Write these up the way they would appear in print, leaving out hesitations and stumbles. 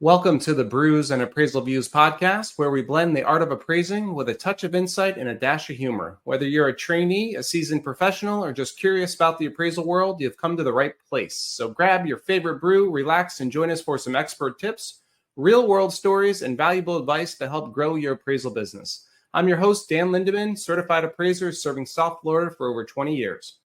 Welcome to the Brews and Appraisal Views podcast, where we blend the art of appraising with a touch of insight and a dash of humor. Whether you're a trainee, a seasoned professional, or just curious about the appraisal world, you've come to the right place. So grab your favorite brew, relax, and join us for some expert tips, real-world stories, and valuable advice to help grow your appraisal business. I'm your host, Dan Lindeman, certified appraiser serving South Florida for over 20 years.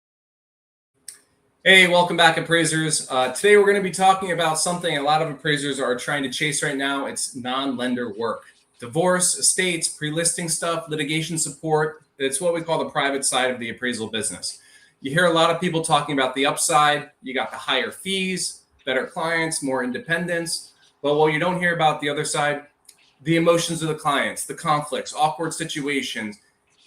Hey, welcome back, appraisers. Today we're going to be talking about something a lot of appraisers are trying to chase right now. It's non-lender work. Divorce, estates, pre-listing stuff, litigation support. It's what we call the private side of the appraisal business. You hear a lot of people talking about the upside. You got the higher fees, better clients, more independence. But what you don't hear about the other side, the emotions of the clients, the conflicts, awkward situations,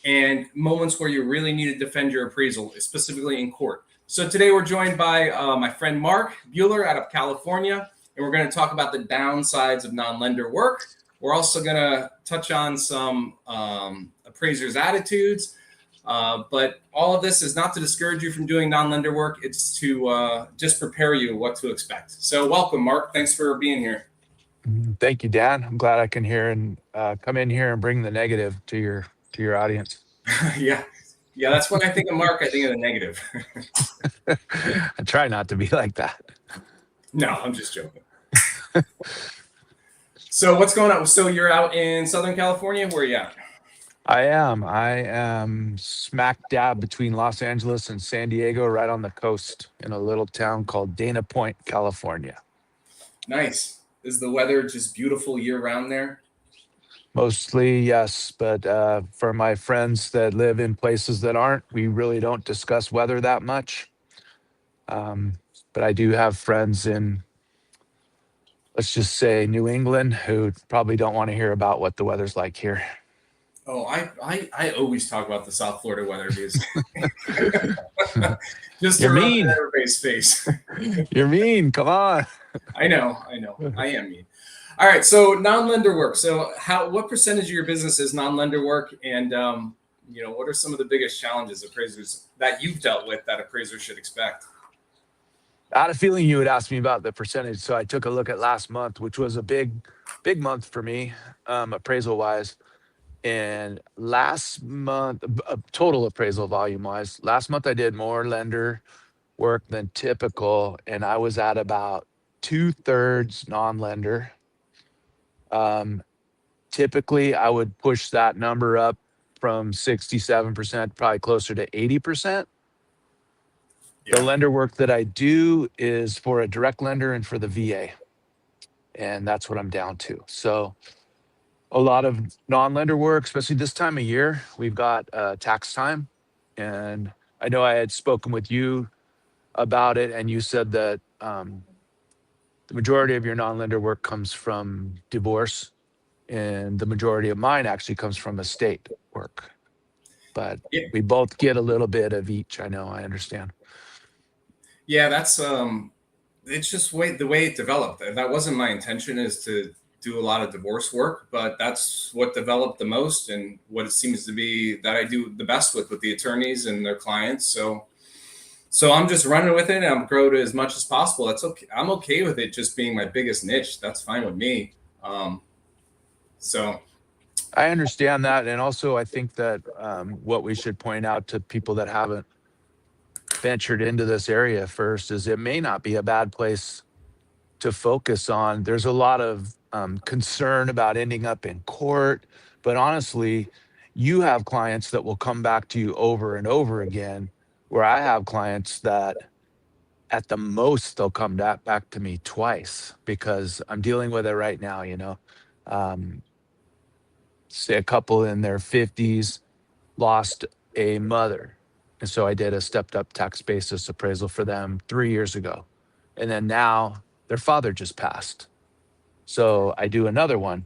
and moments where you really need to defend your appraisal, specifically in court. So today we're joined by my friend Mark Buhler out of California, and we're going to talk about the downsides of non-lender work. We're also going to touch on some appraisers' attitudes, but all of this is not to discourage you from doing non-lender work. It's to just prepare you what to expect. So welcome, Mark. Thanks for being here. Thank you, Dan. I'm glad I can come in here and bring the negative to your audience. Yeah, that's when I think of Mark, I think of the negative. I try not to be like that. No, I'm just joking. So what's going on? So you're out in Southern California? Where are you at? I am smack dab between Los Angeles and San Diego, right on the coast in a little town called Dana Point, California. Nice. Is the weather just beautiful year-round there? Mostly, yes. But for my friends that live in places that aren't, we really don't discuss weather that much. But I do have friends in, let's just say, New England who probably don't want to hear about what the weather's like here. Oh, I always talk about the South Florida weather because just to rub it in everybody's face. You're mean. Come on. I know. I am mean. All right. So non-lender work. So what percentage of your business is non-lender work? And, what are some of the biggest challenges appraisers that you've dealt with that appraisers should expect? I had a feeling you would ask me about the percentage. So I took a look at last month, which was a big month for me, appraisal wise. And last month, total appraisal volume wise, last month I did more lender work than typical. And I was at about 2/3 non-lender. Typically I would push that number up from 67%, probably closer to 80%. Yeah. The lender work that I do is for a direct lender and for the VA. And that's what I'm down to. So a lot of non-lender work, especially this time of year, we've got tax time. And I know I had spoken with you about it, and you said that the majority of your non-lender work comes from divorce, and the majority of mine actually comes from estate work. But yeah, we both get a little bit of each. I know, I understand. Yeah, that's it's just the way it developed. That wasn't my intention, is to do a lot of divorce work, but that's what developed the most and what it seems to be that I do the best with the attorneys and their clients. So I'm just running with it, and I'm growing it as much as possible. That's okay. I'm okay with it just being my biggest niche. That's fine with me. So I understand that. And also I think that what we should point out to people that haven't ventured into this area first is it may not be a bad place to focus on. There's a lot of concern about ending up in court, but honestly, you have clients that will come back to you over and over again, where I have clients that at the most they'll come back to me twice because I'm dealing with it right now. Say a couple in their 50s lost a mother. And so I did a stepped up tax basis appraisal for them 3 years ago. And then now their father just passed. So I do another one.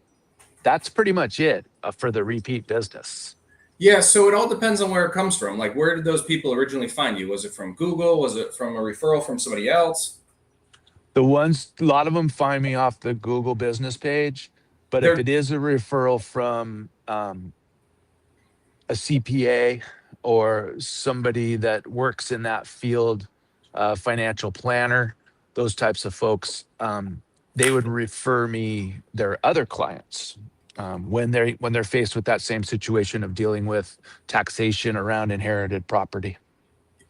That's pretty much it for the repeat business. Yeah, so it all depends on where it comes from. Like, where did those people originally find you? Was it from Google? Was it from a referral from somebody else? A lot of them find me off the Google business page. But if it is a referral from a CPA or somebody that works in that field, financial planner, those types of folks, they would refer me their other clients when they're faced with that same situation of dealing with taxation around inherited property.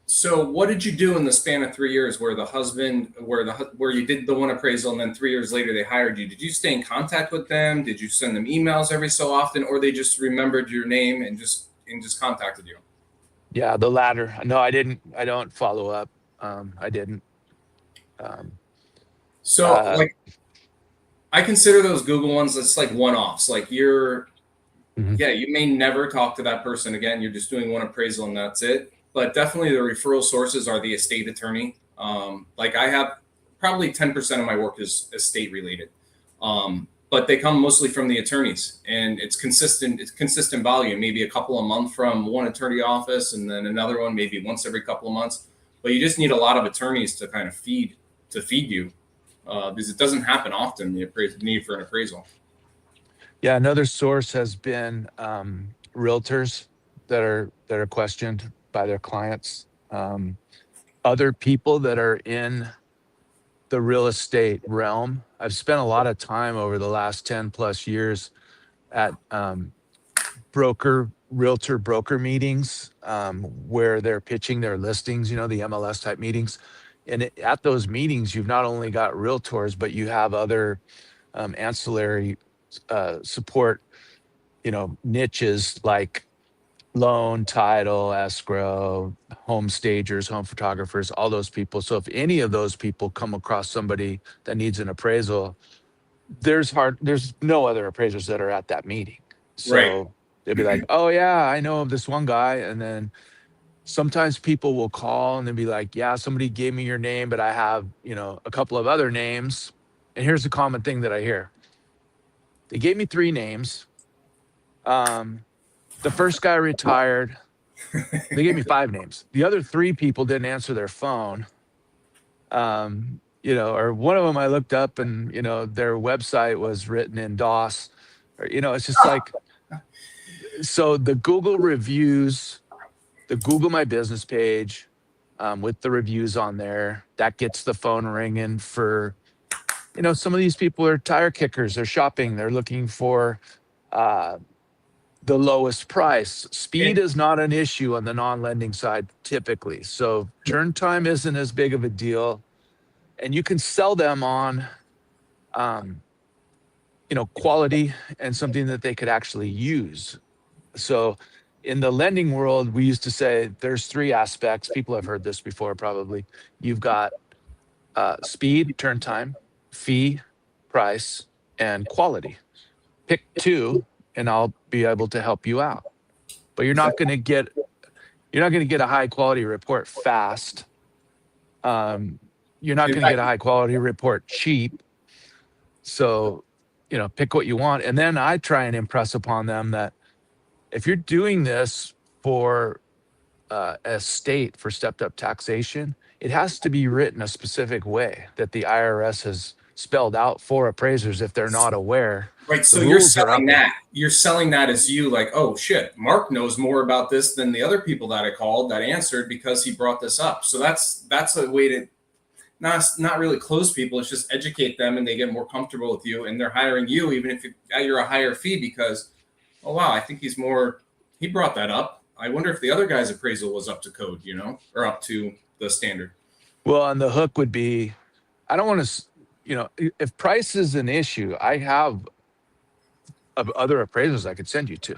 So what did you do in the span of 3 years where where you did the one appraisal and then 3 years later they hired you? Did you stay in contact with them? Did you send them emails every so often, or they just remembered your name and just contacted you? Yeah, the latter. No, I didn't. I don't follow up. I didn't. Um, So uh, like I consider those Google ones, it's like one-offs. Like mhm. yeah, you may never talk to that person again. You're just doing one appraisal and that's it. But definitely the referral sources are the estate attorney. Like I have probably 10% of my work is estate related. But they come mostly from the attorneys, and it's consistent volume, maybe a couple a month from one attorney office and then another one maybe once every couple of months. But you just need a lot of attorneys to kind of feed you, because it doesn't happen often, the need for an appraisal. Yeah, another source has been realtors that are questioned by their clients. Other people that are in the real estate realm. I've spent a lot of time over the last 10 plus years at realtor broker meetings where they're pitching their listings, the MLS type meetings. And at those meetings, you've not only got realtors, but you have other ancillary support, niches like loan, title, escrow, home stagers, home photographers, all those people. So if any of those people come across somebody that needs an appraisal, there's no other appraisers that are at that meeting. Right. So they'd be like, oh yeah, I know of this one guy. And then sometimes people will call and they'll be like, yeah, somebody gave me your name, but I have, a couple of other names. And here's the common thing that I hear. They gave me 3 names. The first guy retired. They gave me 5 names. The other 3 people didn't answer their phone. Or one of them I looked up and, their website was written in DOS. Or, it's just like, so the Google reviews, the Google My Business page with the reviews on there, that gets the phone ringing for, some of these people are tire kickers. They're shopping. They're looking for uh, the lowest price. Speed And is not an issue on the non-lending side typically. So turn time isn't as big of a deal. And you can sell them on, um, quality and something that they could actually use. So in the lending world, we used to say there's 3 aspects. People have heard this before, probably. You've got speed, turn time, fee, price, and quality. Pick 2, and I'll be able to help you out. But you're not going to get a high quality report fast. You're not in going to get fact, a high quality report cheap. So, pick what you want. And then I try and impress upon them that if you're doing this for a state for stepped up taxation, it has to be written a specific way that the IRS has spelled out for appraisers if they're not aware. right. The So rules are up there. you're selling that as you like, oh shit, Mark knows more about this than the other people that I called that answered because he brought this up. So that's a way to not really close people. It's just educate them and they get more comfortable with you and they're hiring you even if you're a higher fee because, oh wow, I think he brought that up. I wonder if the other guy's appraisal was up to code, or up to the standard. Well, and the hook would be, I don't want to, if price is an issue, I have other appraisers I could send you to.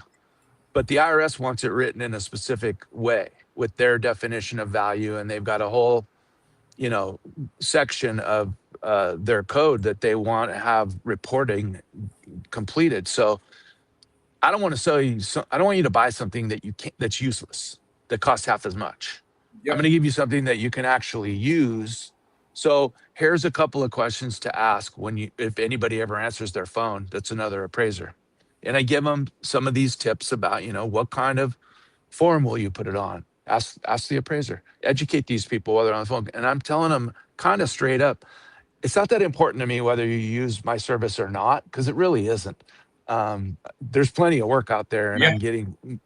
But the IRS wants it written in a specific way with their definition of value. And they've got a whole, section of their code that they want to have reporting completed. So I don't want to sell you, I don't want you to buy something that you can't, that's useless, that costs half as much. I'm Yep. going to give you something that you can actually use. So here's a couple of questions to ask if anybody ever answers their phone, that's another appraiser. And I give them some of these tips about, what kind of form will you put it on? Ask the appraiser. Educate these people while they're on the phone. And I'm telling them kind of straight up, it's not that important to me whether you use my service or not, because it really isn't. There's plenty of work out there, and Yeah. I'm getting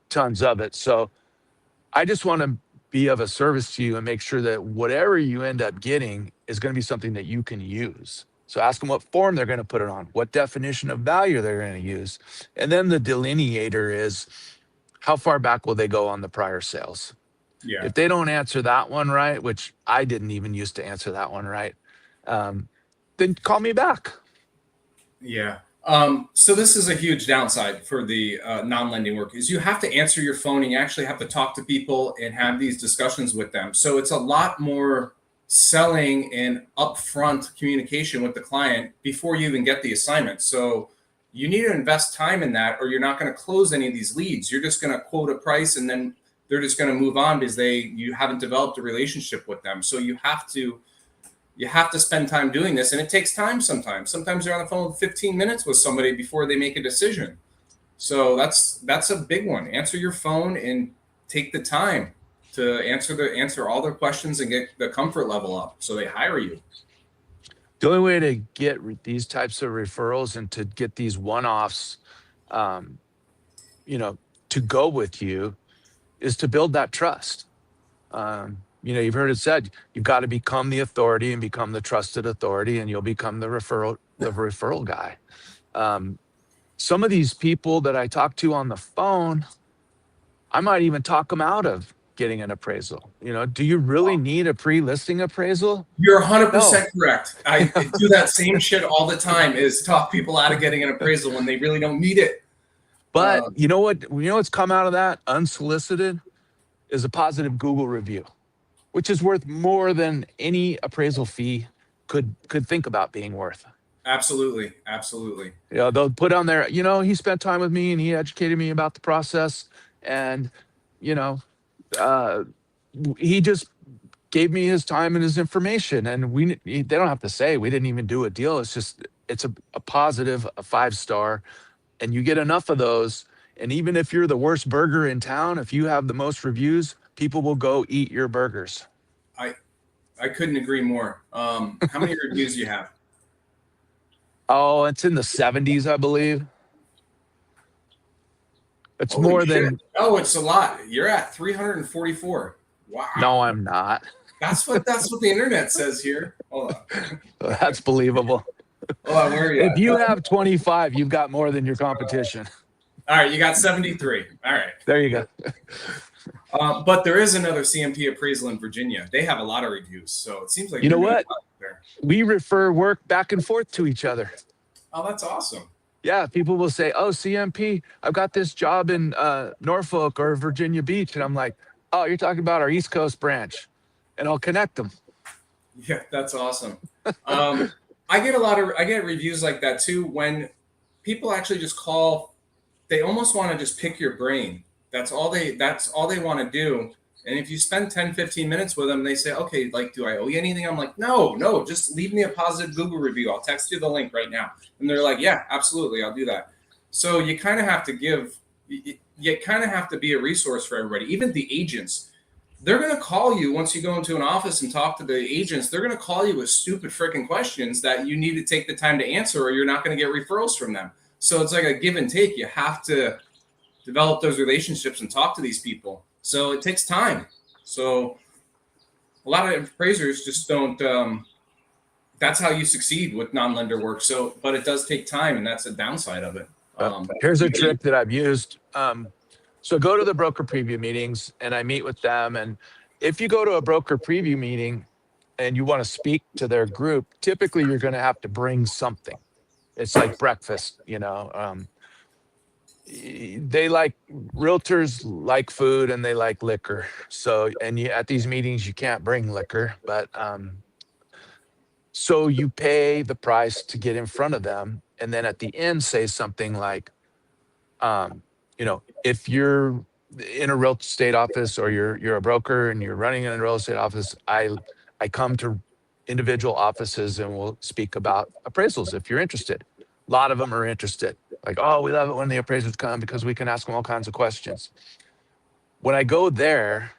tons of it. So I just want to be of a service to you and make sure that whatever you end up getting is going to be something that you can use. So ask them what form they're going to put it on, what definition of value they're going to use. And then the delineator is how far back will they go on the prior sales? Yeah. If they don't answer that one right, which I didn't even used to answer that one right, then call me back. Yeah. So this is a huge downside for the non-lending work is you have to answer your phone and you actually have to talk to people and have these discussions with them. So it's a lot more selling and upfront communication with the client before you even get the assignment. So you need to invest time in that or you're not going to close any of these leads. You're just going to quote a price and then they're just going to move on because you haven't developed a relationship with them. So you have to spend time doing this, and it takes time sometimes. Sometimes you're on the phone 15 minutes with somebody before they make a decision. So that's a big one. Answer your phone and take the time to answer all their questions and get the comfort level up so they hire you. The only way to get these types of referrals and to get these one-offs, to go with you is to build that trust. You've heard it said, you've got to become the authority and become the trusted authority, and you'll become the referral guy. Some of these people that I talk to on the phone, I might even talk them out of getting an appraisal. Do you really need a pre-listing appraisal? You're 100% correct. I do that same shit all the time is talk people out of getting an appraisal when they really don't need it. But you know what's come out of that unsolicited is a positive Google review, which is worth more than any appraisal fee could think about being worth. Absolutely. They'll put on there, he spent time with me and he educated me about the process, and he just gave me his time and his information, and they don't have to say we didn't even do a deal. It's a positive, a 5-star, and you get enough of those. And even if you're the worst burger in town, if you have the most reviews, people will go eat your burgers. I couldn't agree more. How many reviews do you have? Oh, it's in the 70s, I believe. It's Holy more shit. than. Oh, it's a lot. You're at 344. Wow. No, I'm not. That's what the internet says here. Hold on. That's believable. Hold on, where are you If at? you have 25, you've got more than your competition. All right, you got 73. All right. There you go. But there is another CMP appraisal in Virginia. They have a lot of reviews, so it seems like you know what? We refer work back and forth to each other. Oh, that's awesome. Yeah, people will say, "Oh, CMP, I've got this job in Norfolk or Virginia Beach," and I'm like, "Oh, you're talking about our East Coast branch," and I'll connect them. Yeah, that's awesome. I get reviews like that too when people actually just call. They almost want to just pick your brain. That's all they want to do. And if you spend 10, 15 minutes with them, they say, okay, like, do I owe you anything? I'm like, no, just leave me a positive Google review. I'll text you the link right now. And they're like, yeah, absolutely. I'll do that. So you kind of have to be a resource for everybody. Even the agents, they're going to call you once you go into an office and talk to the agents. They're going to call you with stupid freaking questions that you need to take the time to answer, or you're not going to get referrals from them. So it's like a give and take. You have to develop those relationships and talk to these people. So it takes time. So a lot of appraisers just don't. That's how you succeed with non-lender work. So, but it does take time, and that's a downside of it. Here's a trick that I've used. So go to the broker preview meetings, and I meet with them. And if you go to a broker preview meeting and you want to speak to their group, typically you're going to have to bring something. It's like breakfast, realtors like food and they like liquor. So, at these meetings, you can't bring liquor, but, so you pay the price to get in front of them. And then at the end, say something like, if you're in a real estate office or you're a broker and you're running in a real estate office, I come to individual offices and we'll speak about appraisals if you're interested. A lot of them are interested. Like, oh, we love it when the appraisers come because we can ask them all kinds of questions. When I go there,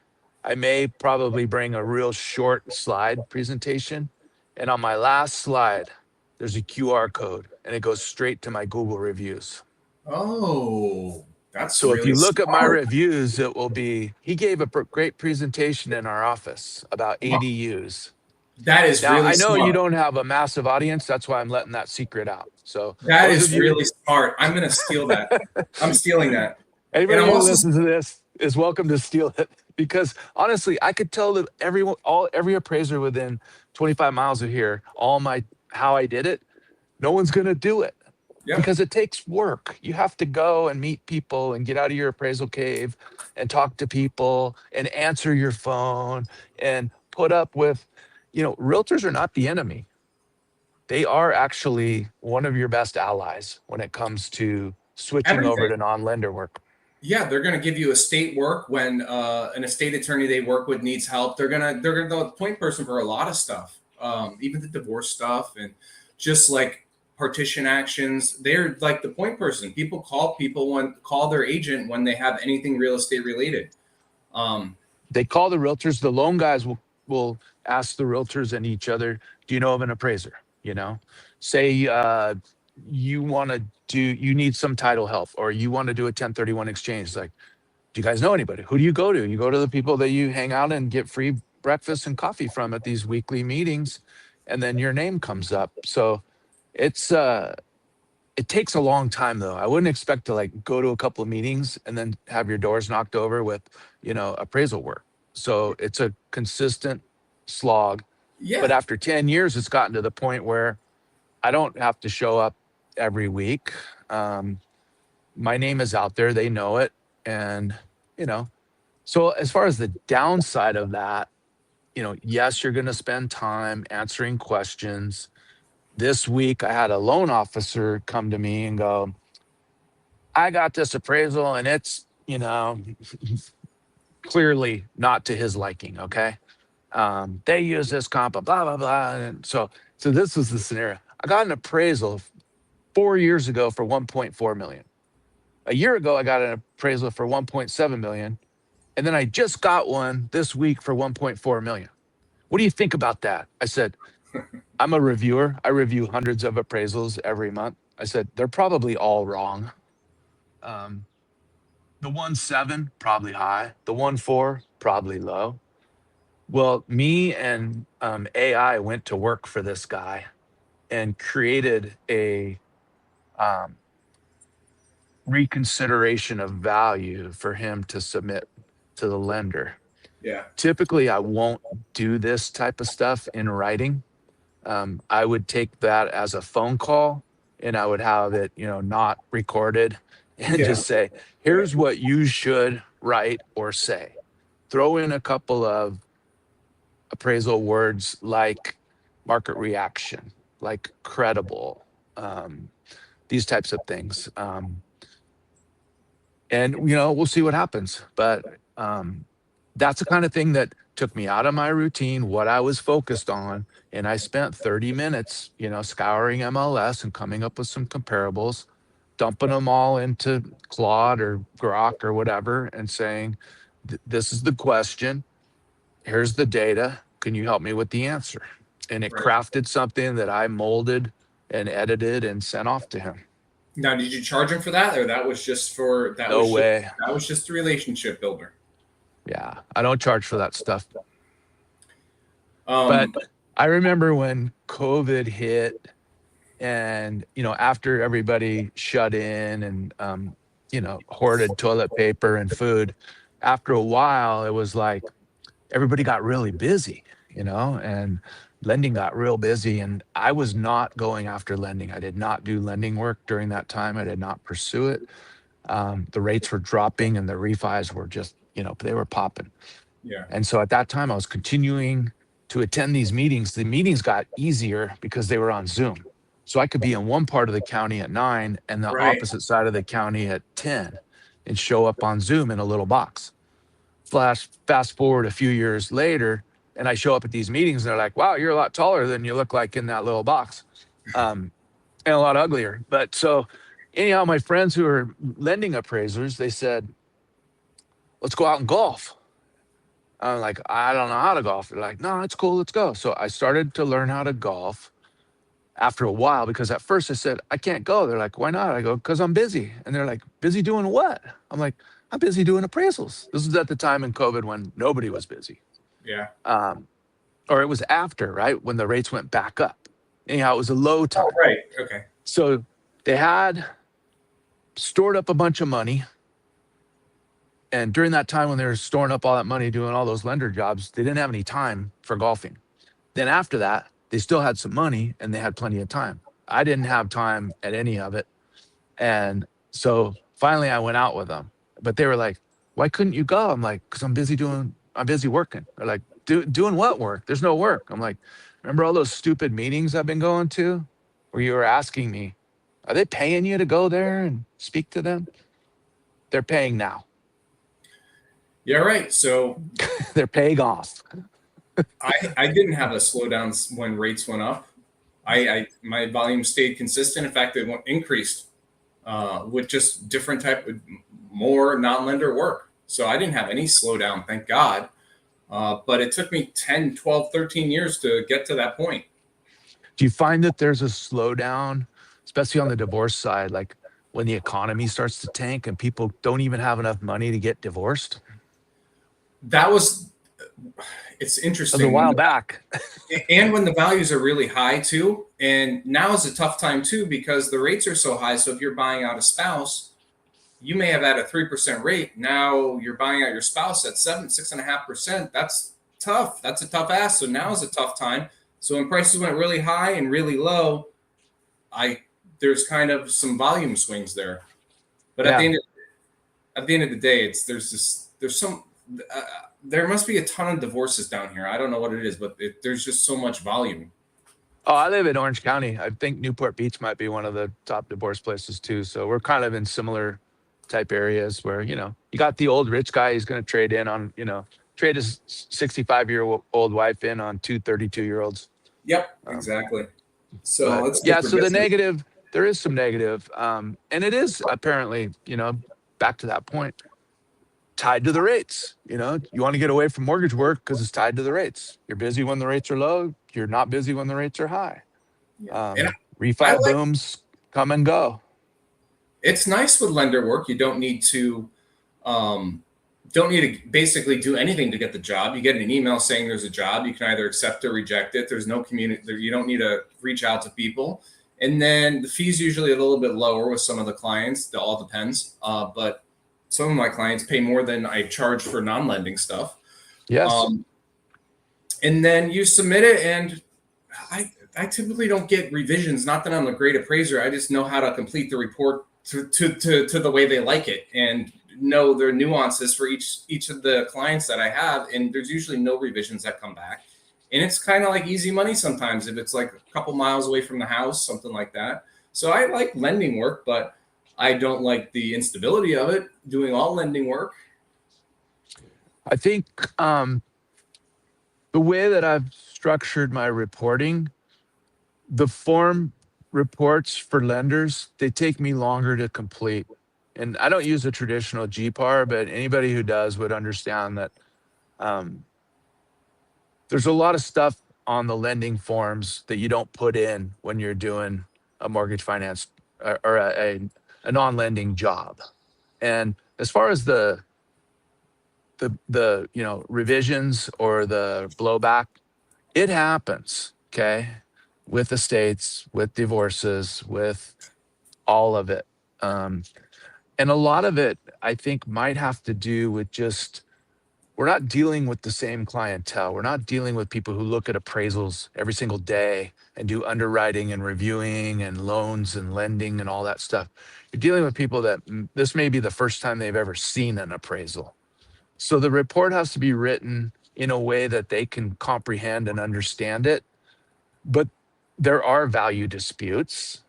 I may probably bring a real short slide presentation. And on my last slide, there's a QR code and it goes straight to my Google reviews. Oh, that's so really if you look smart. at my reviews, it will be, he gave a great presentation in our office about ADUs. That is Now, really I know you smart. don't have a massive audience. That's why I'm letting that secret out. So That those of is you, really smart. I'm going to steal that. I'm stealing that. And anybody I'm who also, listens to this is welcome to steal it, because honestly, I could tell that every appraiser within 25 miles of here, how I did it. No one's going to do it, yeah, because it takes work. You have to go and meet people and get out of your appraisal cave and talk to people and answer your phone and put up with, realtors are not the enemy. They are actually one of your best allies when it comes to switching over everything. to non-lender work. Yeah, they're going to give you estate work when an estate attorney they work with needs help. They're the point person for a lot of stuff, even the divorce stuff and just like partition actions. They're like the point person. People call their agent when they have anything real estate related. Um, They call the realtors, the loan guys will ask the realtors and each other, do you know of an appraiser? Say you need some title help, or you want to do a 1031 exchange. Like, do you guys know anybody? Who do you go to? You go to the people that you hang out and get free breakfast and coffee from at these weekly meetings, and then your name comes up. So it's it takes a long time though. I wouldn't expect to like go to a couple of meetings and then have your doors knocked over with, appraisal work. So it's a consistent slog. But yeah, after 10 years, it's gotten to the point where I don't have to show up every week. Um, my name is out there, they know it. And, you know, so as far as the downside of that, yes, you're going to spend time answering questions. This week, I had a loan officer come to me and go, I got this appraisal and it's, clearly not to his liking. Okay. They use this comp, blah, blah, blah. And so this was the scenario. I got an appraisal 4 years ago for 1.4 million. A year ago, I got an appraisal for 1.7 million. And then I just got one this week for 1.4 million. What do you think about that? I said, I'm a reviewer. I review hundreds of appraisals every month. I said, they're probably all wrong. Um, the 1.7, probably high. The 1.4, probably low. Well, me and AI went to work for this guy and created a um, reconsideration of value for him to submit to the lender. yeah, Typically, I won't do this type of stuff in writing. I would take that as a phone call, and I would have it, not recorded, and yeah, just say, yeah, here's what you should write or say. Throw in a couple of appraisal words like market reaction, like credible, um, these types of things. And, we'll see what happens. But that's the kind of thing that took me out of my routine, what I was focused on. And I spent 30 minutes, scouring MLS and coming up with some comparables, dumping them all into Claude or Grok or whatever, and saying, this is the question. Here's the data. Can you help me with the answer? And it right. crafted something that I molded and edited and sent off to him. Now, did you charge him for that, or No way. that was just a relationship builder? Yeah, I don't charge for that stuff. But Um, I remember when COVID hit and, after everybody shut in and, hoarded toilet paper and food, after a while, it was like everybody got really busy, and lending got real busy. And I was not going after lending. I did not do lending work during that time. I did not pursue it. The rates were dropping and the refis were just, they were popping. yeah, And so at that time, I was continuing to attend these meetings. The meetings got easier because they were on Zoom. So I could be in one part of the county at 9 and the right. opposite side of the county at 10 and show up on Zoom in a little box. Fast forward a few years later, and I show up at these meetings and they're like, wow, you're a lot taller than you look like in that little box. And a lot uglier. But so anyhow, my friends who are lending appraisers, they said, let's go out and golf. I'm like, I don't know how to golf. They're like, no, it's cool. Let's go. So I started to learn how to golf after a while, because at first I said, I can't go. They're like, why not? I go, because I'm busy. And they're like, busy doing what? I'm like, I'm busy doing appraisals. This was at the time in COVID when nobody was busy. Yeah, Um, or it was after, right? When the rates went back up. Anyhow, it was a low Oh, time. right. Okay. So they had stored up a bunch of money. And during that time when they were storing up all that money, doing all those lender jobs, they didn't have any time for golfing. Then after that, they still had some money and they had plenty of time. I didn't have time at any of it. And so finally I went out with them, but they were like, why couldn't you go? I'm like, cause I'm busy working. They're like, doing what work? There's no work. I'm like, remember all those stupid meetings I've been going to where you were asking me, are they paying you to go there and speak to them? They're paying now. Yeah, right. So They're paying off. I didn't have a slowdown when rates went up. My volume stayed consistent. In fact, it increased with just different type of more non-lender work. So I didn't have any slowdown, thank God. But it took me 10, 12, 13 years to get to that point. Do you find that there's a slowdown, especially on the divorce side, like when the economy starts to tank and people don't even have enough money to get divorced? It's That was a interesting. while back. And when the values are really high too. And now is a tough time too because the rates are so high. So if you're buying out a spouse, you may have had a 3% rate. Now you're buying out your spouse at 6.5%. That's tough. That's a tough ask. So now is a tough time. So when prices went really high and really low, there's kind of some volume swings there. But Yeah. at the end of the day, there must be a ton of divorces down here. I don't know what it is, but there's just so much volume. Oh, I live in Orange County. I think Newport Beach might be one of the top divorce places too. So we're kind of in similar type areas where, you got the old rich guy who's going to trade in on, trade his 65-year-old wife in on two 32-year-olds. Yep, exactly. So it's yeah, so there is some negative. And it is apparently, back to that point, tied to the rates. You want to get away from mortgage work because it's tied to the rates. You're busy when the rates are low. You're not busy when the rates are high. Refi booms come and go. It's nice with lender work. You don't need to basically do anything to get the job. You get an email saying there's a job. You can either accept or reject it. There's no community. You don't need to reach out to people. And then the fees usually a little bit lower with some of the clients. It all depends. But some of my clients pay more than I charge for non-lending stuff. Yes. And then you submit it, and I typically don't get revisions. Not that I'm a great appraiser. I just know how to complete the report to the way they like it and know their nuances for each of the clients that I have. And there's usually no revisions that come back. And it's kind of like easy money sometimes if it's like a couple miles away from the house, something like that. So I like lending work, but I don't like the instability of it, doing all lending work. I think the way that I've structured my reporting, the form reports for lenders, they take me longer to complete. And I don't use a traditional GPAR, but anybody who does would understand that there's a lot of stuff on the lending forms that you don't put in when you're doing a mortgage finance or a non-lending job. And as far as the revisions or the blowback, it happens, okay, with estates, with divorces, with all of it. And a lot of it, I think, might have to do with just we're not dealing with the same clientele. We're not dealing with people who look at appraisals every single day and do underwriting and reviewing and loans and lending and all that stuff. You're dealing with people that this may be the first time they've ever seen an appraisal. So the report has to be written in a way that they can comprehend and understand it. But there are value disputes.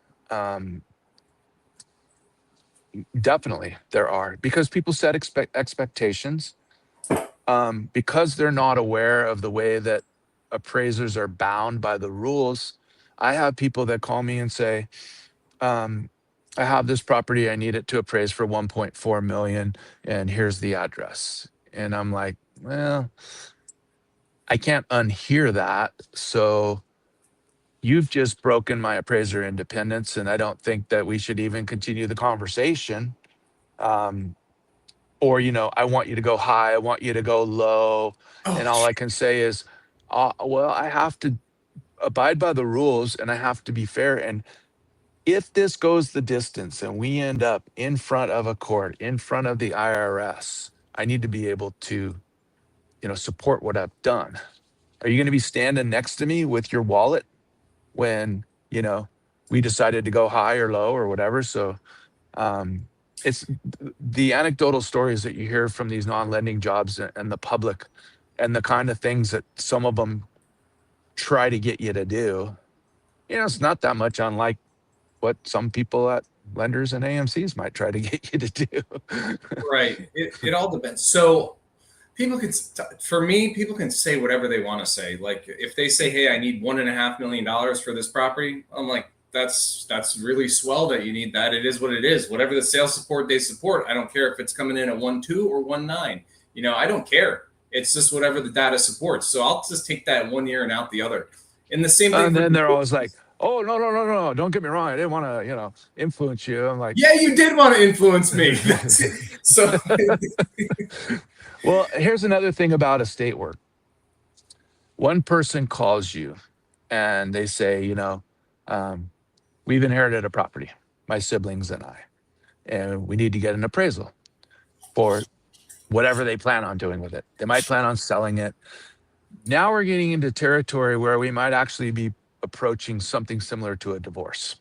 Definitely there are, because people set expectations. Because they're not aware of the way that appraisers are bound by the rules. I have people that call me and say, I have this property, I need it to appraise for 1.4 million, and here's the address. And I'm like, well, I can't unhear that. So you've just broken my appraiser independence, and I don't think that we should even continue the conversation. Or, I want you to go high, I want you to go low. And all I can say is, Well, I have to abide by the rules and I have to be fair. And if this goes the distance and we end up in front of a court, in front of the IRS, I need to be able to, support what I've done. Are you going to be standing next to me with your wallet when, we decided to go high or low or whatever? So um, it's the anecdotal stories that you hear from these non-lending jobs and the public and the kind of things that some of them try to get you to do. It's not that much unlike what some people at lenders and AMCs might try to get you to do. Right. It all depends. So people can, for me, people can say whatever they want to say. Like if they say, "Hey, I need $1.5 million for this property," I'm like, that's really swell that you need that. It is what it is. Whatever the sales support they support, I don't care if it's coming in at 1.2 or 1.9. I don't care. It's just whatever the data supports. So I'll just take that 1 year and out the other. And the same thing. And then they're always like, "Oh, no, no, no, no! Don't get me wrong. I didn't want to, influence you." I'm like, "Yeah, you did want to influence me." So, well, here's another thing about estate work. One person calls you, and they say, "We've inherited a property, my siblings and I, and we need to get an appraisal for whatever they plan on doing with it. They might plan on selling it." Now we're getting into territory where we might actually be approaching something similar to a divorce.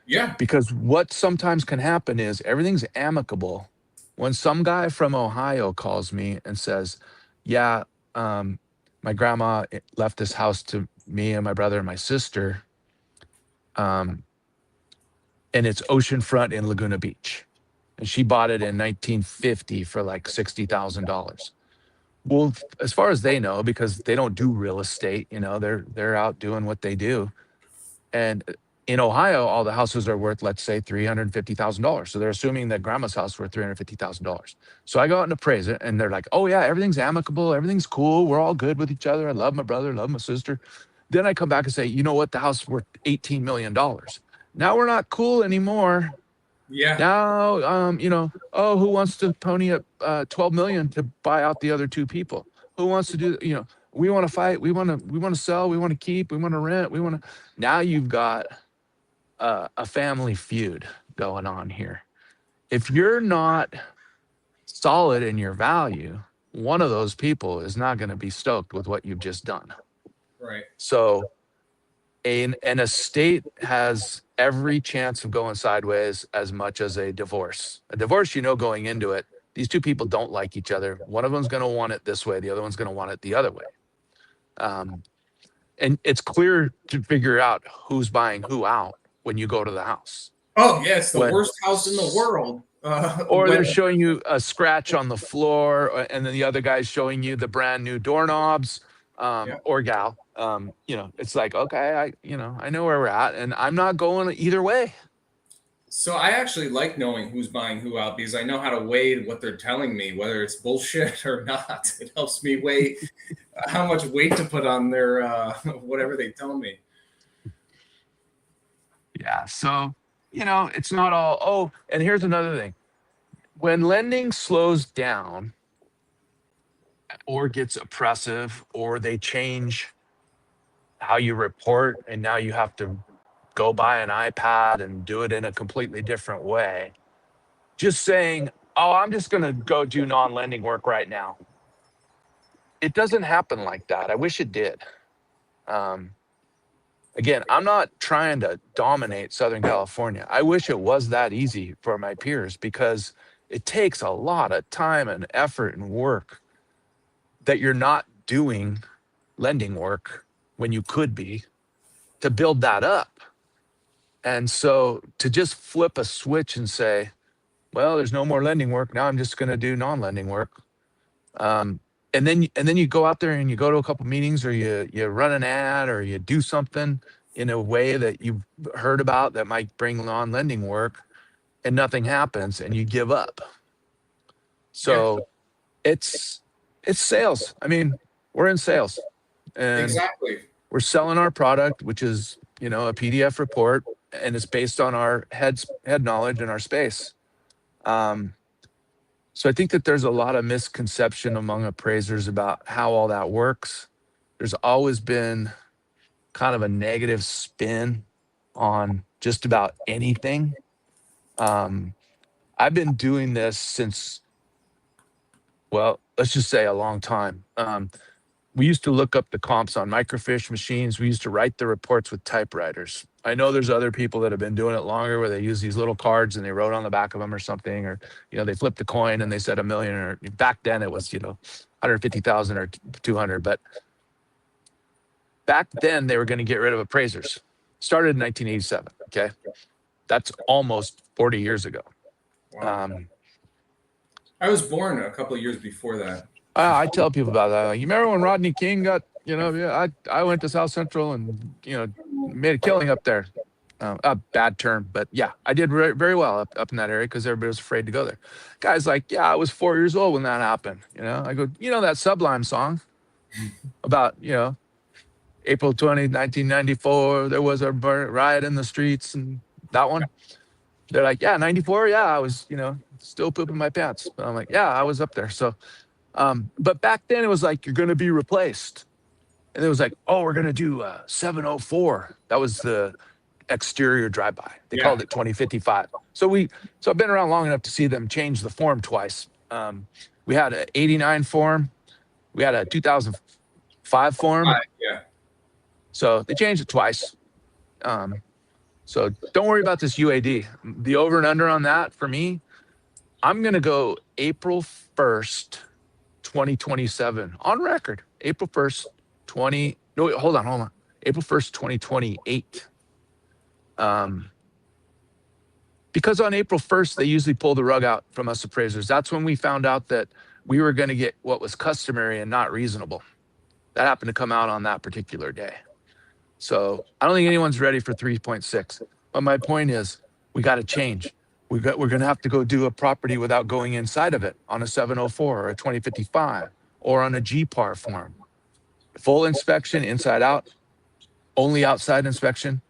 yeah. Because what sometimes can happen is everything's amicable. When some guy from Ohio calls me and says, "Yeah, my grandma left this house to me and my brother and my sister, um, and it's oceanfront in Laguna Beach. And she bought it in 1950 for like $60,000. Well, as far as they know, because they don't do real estate, they're out doing what they do. And in Ohio, all the houses are worth, let's say, $350,000. So they're assuming that grandma's house worth $350,000. So I go out and appraise it, and they're like, "Oh yeah, everything's amicable, everything's cool, we're all good with each other. I love my brother, love my sister." Then I come back and say, "You know what? The house is worth $18 million. Now we're not cool anymore. Yeah. Now, oh, who wants to pony up 12 million to buy out the other two people? Who wants to do, we want to fight, we want to sell, we want to keep, we want to rent, we want to." Now you've got a family feud going on here. If you're not solid in your value, one of those people is not going to be stoked with what you've just done. Right. So an estate has every chance of going sideways as much as a divorce. A divorce, going into it, these two people don't like each other. One of them's going to want it this way. The other one's going to want it the other way. And it's clear to figure out who's buying who out when you go to the house. Oh, yeah, it's the worst house in the world. Or they're showing you a scratch on the floor, and then the other guy's showing you the brand new doorknobs, or gal. It's like, okay, I know where we're at, and I'm not going either way. So I actually like knowing who's buying who out because I know how to weigh what they're telling me, whether it's bullshit or not. It helps me weigh how much weight to put on their whatever they tell me. Yeah. So, it's not all, oh, and here's another thing. When lending slows down or gets oppressive, or they change how you report, and now you have to go buy an iPad and do it in a completely different way, just saying, "Oh, I'm just going to go do non-lending work right now." It doesn't happen like that. I wish it did. Again, I'm not trying to dominate Southern California. I wish it was that easy for my peers, because it takes a lot of time and effort and work that you're not doing lending work when you could be, to build that up. And so to just flip a switch and say, "Well, there's no more lending work. Now I'm just going to do non-lending work." And then you go out there and you go to a couple meetings, or you run an ad, or you do something in a way that you've heard about that might bring non-lending work, and nothing happens, and you give up. So it's sales. I mean, we're in sales, and Exactly. we're selling our product, which is, a PDF report, and it's based on our head knowledge and our space. So I think that there's a lot of misconception among appraisers about how all that works. there's always been kind of a negative spin on just about anything. I've been doing this since, well, let's just say a long time. We used to look up the comps on microfiche machines. We used to write the reports with typewriters. I know there's other people that have been doing it longer where they use these little cards and they wrote on the back of them or something, or, they flipped a coin and they said 1,000,000, or back then it was, 150,000 or 200. But back then they were going to get rid of appraisers. Started in 1987. Okay. That's almost 40 years ago. Wow. I was born a couple of years before that. I tell people about that. Like, you remember when Rodney King got, I went to South Central and, made a killing up there. A bad term, but yeah, I did very well up in that area because everybody was afraid to go there. Guys like, yeah, I was 4 years old when that happened. I go, that Sublime song about, April 20, 1994, there was a riot in the streets, and that one. They're like, yeah, 94. Yeah, I was, still pooping my pants. But I'm like, yeah, I was up there. So, but back then it was like, you're going to be replaced. And it was like, oh, we're going to do 704. That was the exterior drive-by. They called it 2055. So I've been around long enough to see them change the form twice. We had an 89 form. We had a 2005 form. Yeah. So they changed it twice. So don't worry about this UAD. The over and under on that for me, I'm going to go April 1st, 2027 on record. April 1st, hold on. April 1st, 2028. Because on April 1st, they usually pull the rug out from us appraisers. That's when we found out that we were going to get what was customary and not reasonable. That happened to come out on that particular day. So I don't think anyone's ready for 3.6. But my point is, we got to change. We're going to have to go do a property without going inside of it on a 704 or a 2055 or on a GPAR form. Full inspection, inside out, only outside inspection.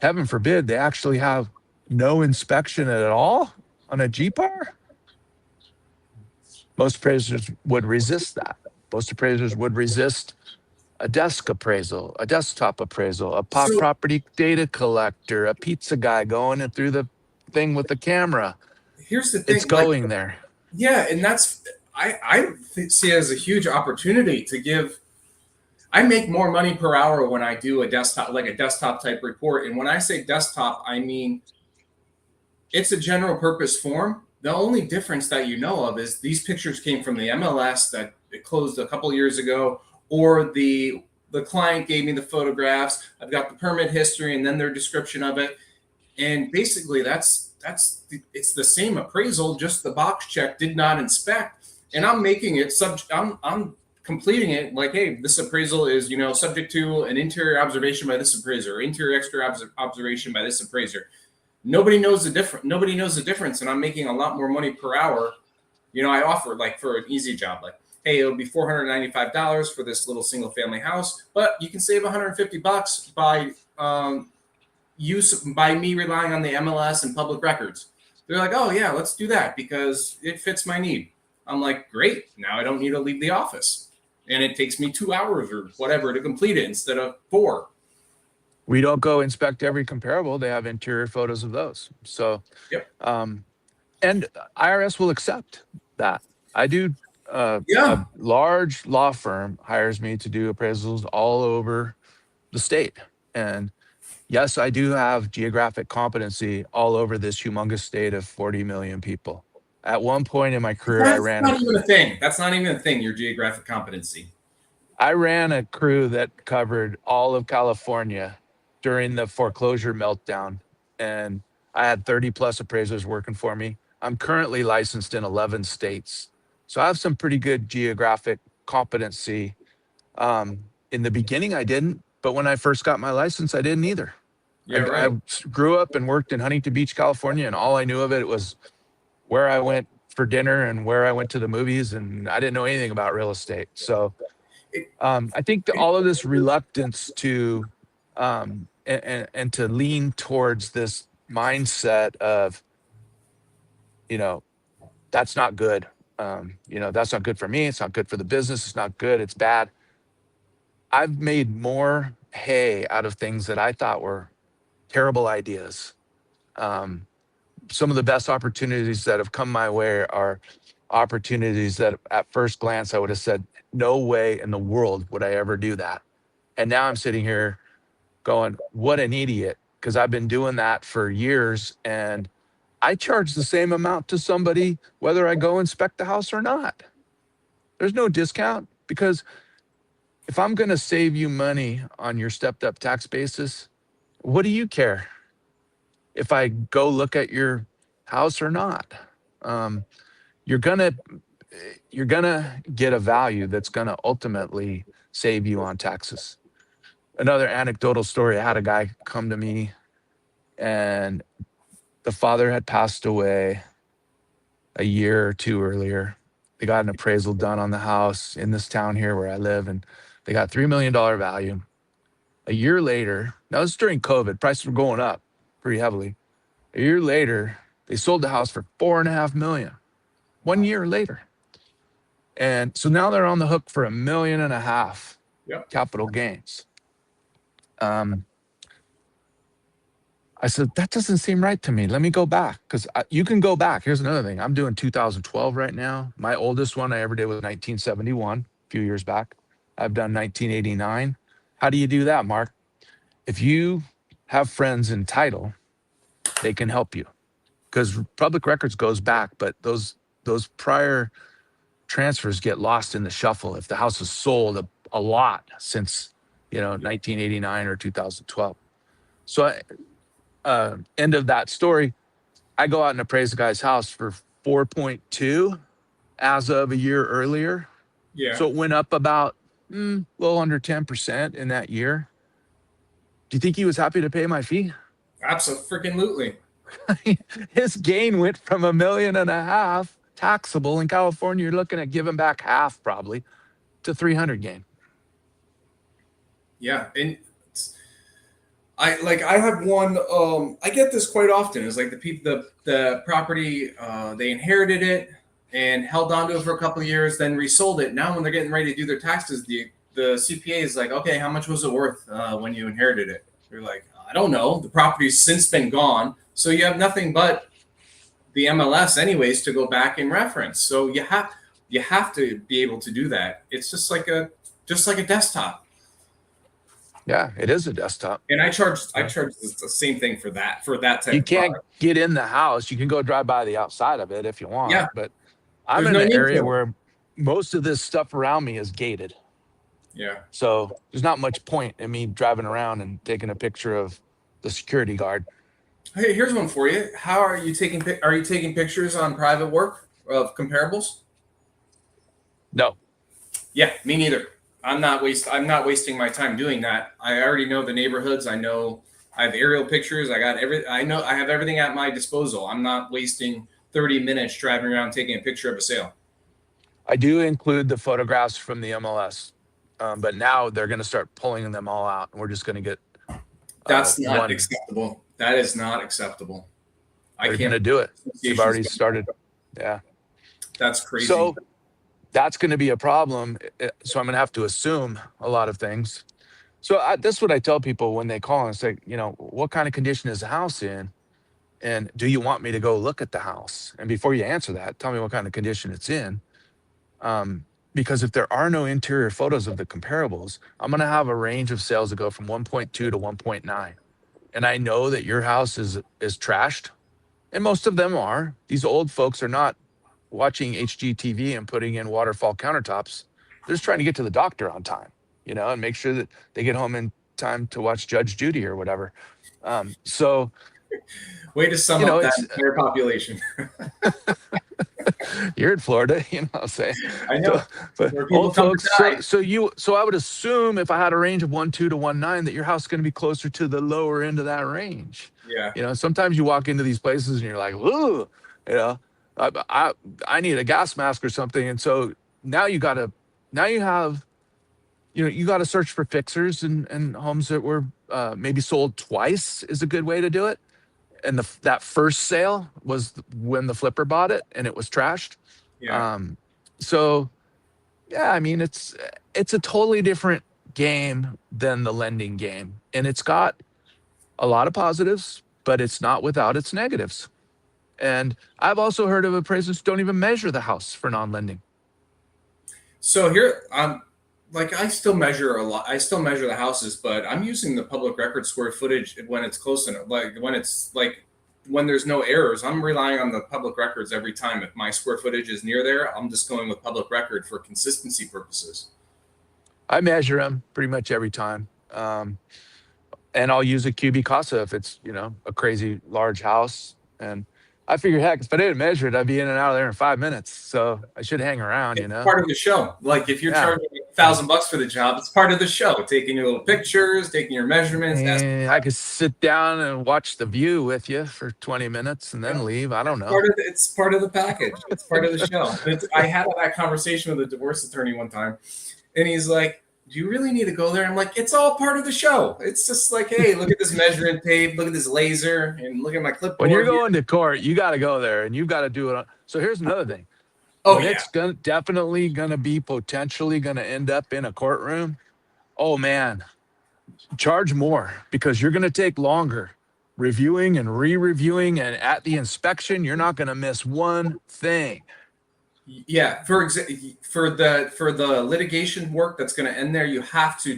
Heaven forbid they actually have no inspection at all on a GPAR. Most appraisers would resist that. Most appraisers would resist a desk appraisal, a desktop appraisal, a property data collector, a pizza guy going in through the thing with the camera. Here's the thing. It's going there. Yeah, and that's, I see it as a huge opportunity to give. I make more money per hour when I do a desktop type report. And when I say desktop, I mean it's a general purpose form. The only difference that you know of is these pictures came from the MLS that it closed a couple years ago, or the client gave me the photographs. I've got the permit history and then their description of it. And basically it's the same appraisal, just the box check did not inspect. And I'm making it I'm completing it like, hey, this appraisal is, subject to an interior observation by this appraiser, or interior exterior observation by this appraiser. Nobody knows the difference, and I'm making a lot more money per hour. I offer, like, for an easy job, like, hey, it'll be $495 for this little single family house, but you can save $150 by by me relying on the MLS and public records. They're like, oh yeah, let's do that because it fits my need. I'm like, great. Now I don't need to leave the office, and it takes me 2 hours or whatever to complete it instead of 4. We don't go inspect every comparable. They have interior photos of those. So, yep. And IRS will accept that. I do. A large law firm hires me to do appraisals all over the state. And yes, I do have geographic competency all over this humongous state of 40 million people. At one point in my career, That's not even a thing. That's not even a thing, your geographic competency. I ran a crew that covered all of California during the foreclosure meltdown, and I had 30 plus appraisers working for me. I'm currently licensed in 11 states. So I have some pretty good geographic competency. In the beginning, I didn't, but when I first got my license, I didn't either. Yeah, right. I grew up and worked in Huntington Beach, California, and all I knew of it was where I went for dinner and where I went to the movies, and I didn't know anything about real estate. So I think all of this reluctance to and to lean towards this mindset of, that's not good. That's not good for me. It's not good for the business. It's not good. It's bad. I've made more hay out of things that I thought were terrible ideas. Um, some of the best opportunities that have come my way are opportunities that at first glance I would have said, no way in the world would I ever do that. And now I'm sitting here going, what an idiot. Because I've been doing that for years and I charge the same amount to somebody whether I go inspect the house or not. There's no discount because if I'm going to save you money on your stepped up tax basis, what do you care if I go look at your house or not? Um, you're gonna you're gonna get a value that's gonna ultimately save you on taxes. Another anecdotal story: I had a guy come to me, and the father had passed away a year or two earlier. They got an appraisal done on the house in this town here where I live, and they got $3 million value. A year later, now this is during COVID, prices were going up pretty heavily. A year later, they sold the house for 4.5 million. 1 year later. And so now they're on the hook for $1.5 million capital gains. I said, that doesn't seem right to me. Let me go back because you can go back. Here's another thing. I'm doing 2012 right now. My oldest one I ever did was 1971, a few years back. I've done 1989. How do you do that, Mark? If you have friends in title, they can help you because public records goes back, but those prior transfers get lost in the shuffle if the house is sold a lot since 1989 or 2012. So end of that story, I go out and appraise the guy's house for 4.2 as of a year earlier. Yeah. So it went up about a little under 10% in that year. Do you think he was happy to pay my fee? Absolutely. His gain went from $1.5 million taxable in California. You're looking at giving back half probably to 300 gain. Yeah, and I have one. I get this quite often. It's like the property they inherited it and held on to it for a couple of years, then resold it. Now when they're getting ready to do their taxes, the CPA is like, okay, how much was it worth when you inherited it? They're like, I don't know. The property's since been gone, so you have nothing but the MLS anyways to go back and reference. So you have to be able to do that. It's just like a desktop. Yeah, it is a desktop. And I charge the same thing for that type You of can't product. get in the house. You can go drive by the outside of it if you want. Yeah. But I'm There's in no an need area to. where most of this stuff around me is gated. Yeah. So there's not much point in me driving around and taking a picture of the security guard. Hey, here's one for you. How are you taking pictures on private work of comparables? No. Yeah, me neither. I'm not wasting my time doing that. I already know the neighborhoods. I have aerial pictures. I know I have everything at my disposal. I'm not wasting 30 minutes driving around taking a picture of a sale. I do include the photographs from the MLS, but now they're going to start pulling them all out, and we're just going to get That's not one. acceptable. That is not acceptable. They're going to do it. They've already started. Yeah. That's crazy. So that's going to be a problem. So I'm going to have to assume a lot of things. So this is what I tell people when they call and say, what kind of condition is the house in? And do you want me to go look at the house? And before you answer that, tell me what kind of condition it's in. Because if there are no interior photos of the comparables, I'm going to have a range of sales that go from 1.2 to 1.9. And I know that your house is trashed. And most of them are. These old folks are not watching HGTV and putting in waterfall countertops. They're just trying to get to the doctor on time, and make sure that they get home in time to watch Judge Judy or whatever. So way to sum up that entire population. You're in Florida, what I'm saying? I know. But old folks, so I would assume if I had a range of 1.2 to 1.9 that your house is going to be closer to the lower end of that range. Yeah. Sometimes you walk into these places and you're like, ooh, I need a gas mask or something. And so now you have, you got to search for fixers and homes that were maybe sold twice is a good way to do it. And that first sale was when the flipper bought it and it was trashed. Yeah. So yeah, I mean, it's a totally different game than the lending game. And it's got a lot of positives, but it's not without its negatives. And I've also heard of appraisers don't even measure the house for non-lending. So here, like I still measure a lot. I still measure the houses, but I'm using the public record square footage when it's close enough. When there's no errors, I'm relying on the public records every time. If my square footage is near there, I'm just going with public record for consistency purposes. I measure them pretty much every time. And I'll use a QB Casa if it's, a crazy large house. And I figure, heck, if I didn't measure it, I'd be in and out of there in 5 minutes. So I should hang around, It's part of the show. Like if you're charging $1,000 for the job, it's part of the show. Taking your little pictures, taking your measurements. And I could sit down and watch The View with you for 20 minutes and then leave. I don't know. It's part of the package. It's part of the show. I had that conversation with a divorce attorney one time, and he's like, do you really need to go there? I'm like, it's all part of the show. It's just like, hey, look at this measuring tape, look at this laser, and look at my clipboard. When you're going to court, you got to go there, and you've got to do it. So here's another thing. It's definitely going to be potentially going to end up in a courtroom. Oh, man, charge more because you're going to take longer reviewing and re-reviewing. And at the inspection, you're not going to miss one thing. Yeah, for the litigation work that's going to end there, you have to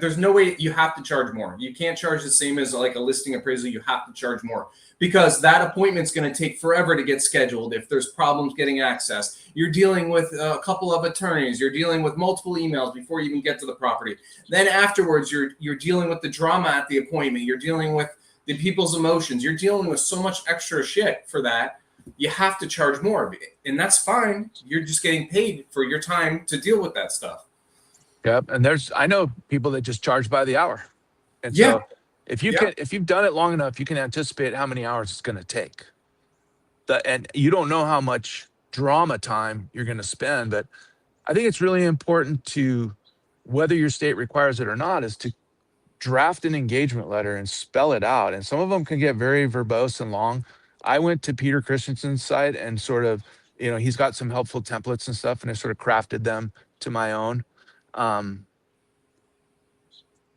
there's no way you have to charge more. You can't charge the same as like a listing appraisal. You have to charge more because that appointment's going to take forever to get scheduled. If there's problems getting access, you're dealing with a couple of attorneys. You're dealing with multiple emails before you even get to the property. Then afterwards, you're dealing with the drama at the appointment. You're dealing with the people's emotions. You're dealing with so much extra shit for that. You have to charge more, and that's fine. You're just getting paid for your time to deal with that stuff. Yep, and I know people that just charge by the hour, and so if you've done it long enough, you can anticipate how many hours it's going to take. And you don't know how much drama time you're going to spend, but I think it's really important to, whether your state requires it or not, is to draft an engagement letter and spell it out. And some of them can get very verbose and long. I went to Peter Christensen's site and sort of, he's got some helpful templates and stuff, and I sort of crafted them to my own.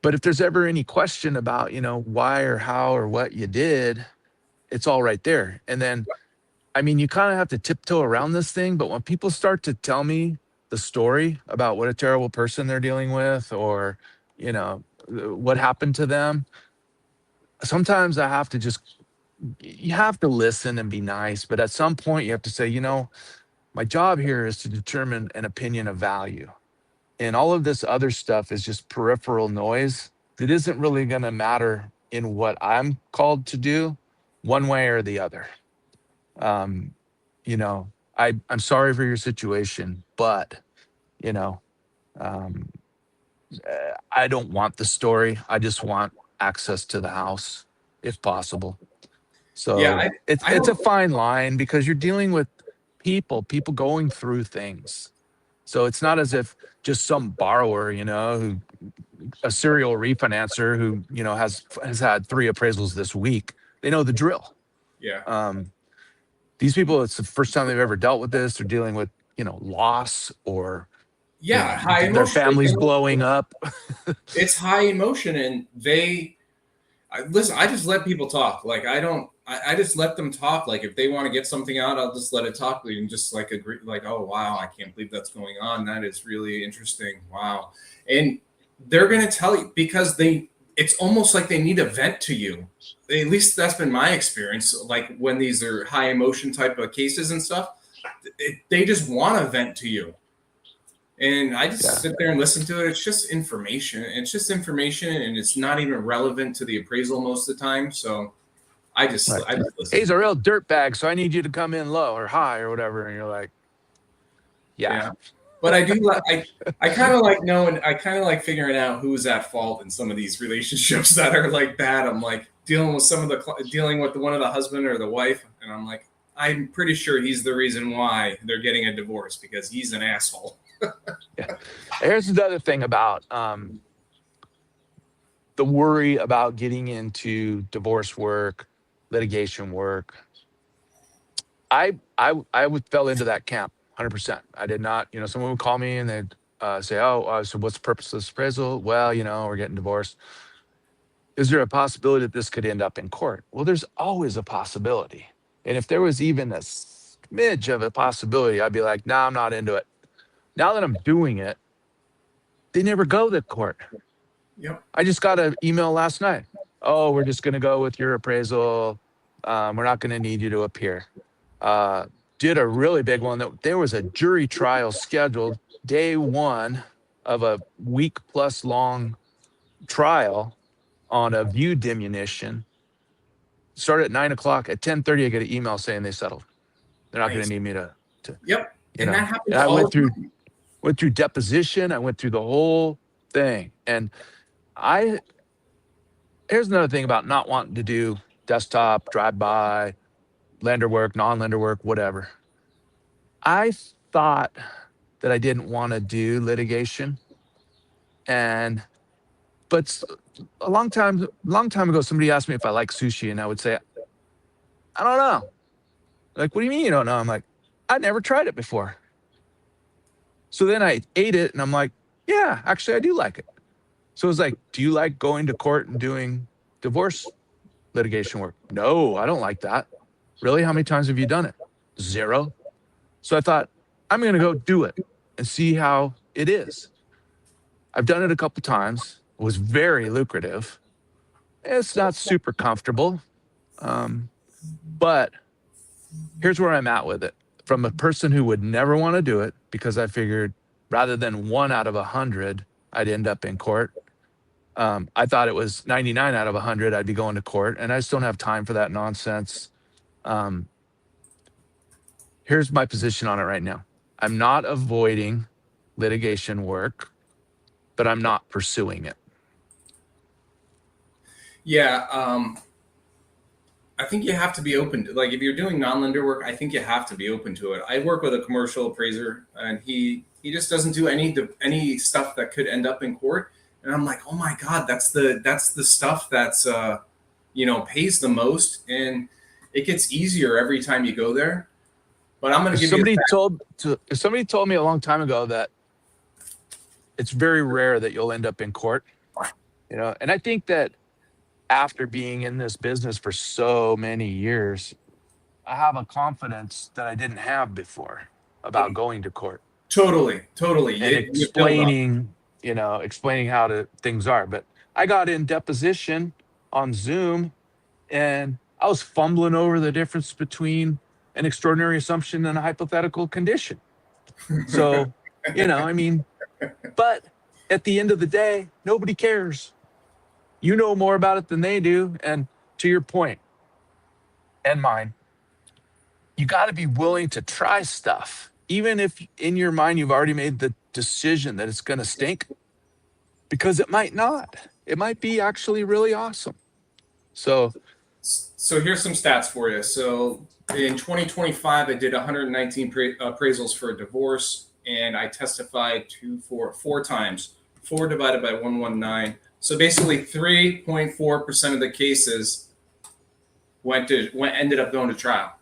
But if there's ever any question about, why or how or what you did, it's all right there. And then, you kind of have to tiptoe around this thing, but when people start to tell me the story about what a terrible person they're dealing with or, what happened to them, sometimes I have to you have to listen and be nice, but at some point you have to say, my job here is to determine an opinion of value. And all of this other stuff is just peripheral noise that isn't really going to matter in what I'm called to do one way or the other. I'm sorry for your situation, but, I don't want the story. I just want access to the house if possible. So it's a fine line because you're dealing with people going through things. So it's not as if just some borrower, who a serial refinancer who, has had 3 appraisals this week. They know the drill. Yeah. These people, it's the first time they've ever dealt with this. They're dealing with, loss or high emotion. Their family's blowing up. It's high emotion, and listen, I just let people talk. Like I just let them talk. Like if they want to get something out, I'll just let it talk and just like agree. Like, oh wow, I can't believe that's going on. That is really interesting. Wow. And they're going to tell you because it's almost like they need a vent to you. At least that's been my experience. Like when these are high emotion type of cases and stuff, they just want to vent to you. And I just sit there and listen to it. It's just information. It's just information, and it's not even relevant to the appraisal most of the time. So I just listen. He's a real dirtbag, so I need you to come in low or high or whatever. And you're like, yeah. But I do. I kind of like knowing. I kind of like figuring out who's at fault in some of these relationships that are like bad. I'm like dealing with one of the husband or the wife, and I'm like, I'm pretty sure he's the reason why they're getting a divorce because he's an asshole. Here's the other thing about the worry about getting into divorce work, litigation work. I fell into that camp 100%. I did not, someone would call me and say, so what's the purpose of this appraisal? Well, we're getting divorced. Is there a possibility that this could end up in court? Well, there's always a possibility. And if there was even a smidge of a possibility, I'd be like, no, I'm not into it. Now that I'm doing it, they never go to court. Yep. I just got an email last night. Oh, we're just going to go with your appraisal. We're not going to need you to appear. Did a really big one that there was a jury trial scheduled day one of a week plus long trial on a view diminution. Started at 9:00. At 10:30, I get an email saying they settled. They're not going to need me to Yep. And that happens And I all went the time. through deposition. I went through the whole thing. And here's another thing about not wanting to do desktop, drive-by, lender work, non-lender work, whatever. I thought that I didn't want to do litigation. But a long time ago, somebody asked me if I like sushi, and I would say, I don't know. Like, what do you mean you don't know? I'm like, I'd never tried it before. So then I ate it, and I'm like, yeah, actually, I do like it. So it was like, do you like going to court and doing divorce litigation work? No, I don't like that. Really? How many times have you done it? 0. So I thought, I'm going to go do it and see how it is. I've done it a couple times. It was very lucrative. It's not super comfortable. But here's where I'm at with it. From a person who would never want to do it, because I figured rather than 1 out of 100, I'd end up in court. I thought it was 99 out of 100, I'd be going to court, and I just don't have time for that nonsense. Here's my position on it right now. I'm not avoiding litigation work, but I'm not pursuing it. Yeah. I think you have to be open to, like, if you're doing non-lender work, I think you have to be open to it. I work with a commercial appraiser, and he just doesn't do any stuff that could end up in court. And I'm like, oh my God, that's the stuff that's pays the most, and it gets easier every time you go there. But I'm going to give somebody told me a long time ago that it's very rare that you'll end up in court, and I think that after being in this business for so many years, I have a confidence that I didn't have before about going to court. Totally. And explaining how things are. But I got in deposition on Zoom, and I was fumbling over the difference between an extraordinary assumption and a hypothetical condition. So, but at the end of the day, nobody cares. You know more about it than they do. And to your point and mine, you got to be willing to try stuff, even if in your mind you've already made the decision that it's going to stink, because it might not. It might be actually really awesome. So here's some stats for you. So in 2025, I did 119 appraisals for a divorce, and I testified four times. 4 divided by 119. So basically 3.4% of the cases ended up going to trial.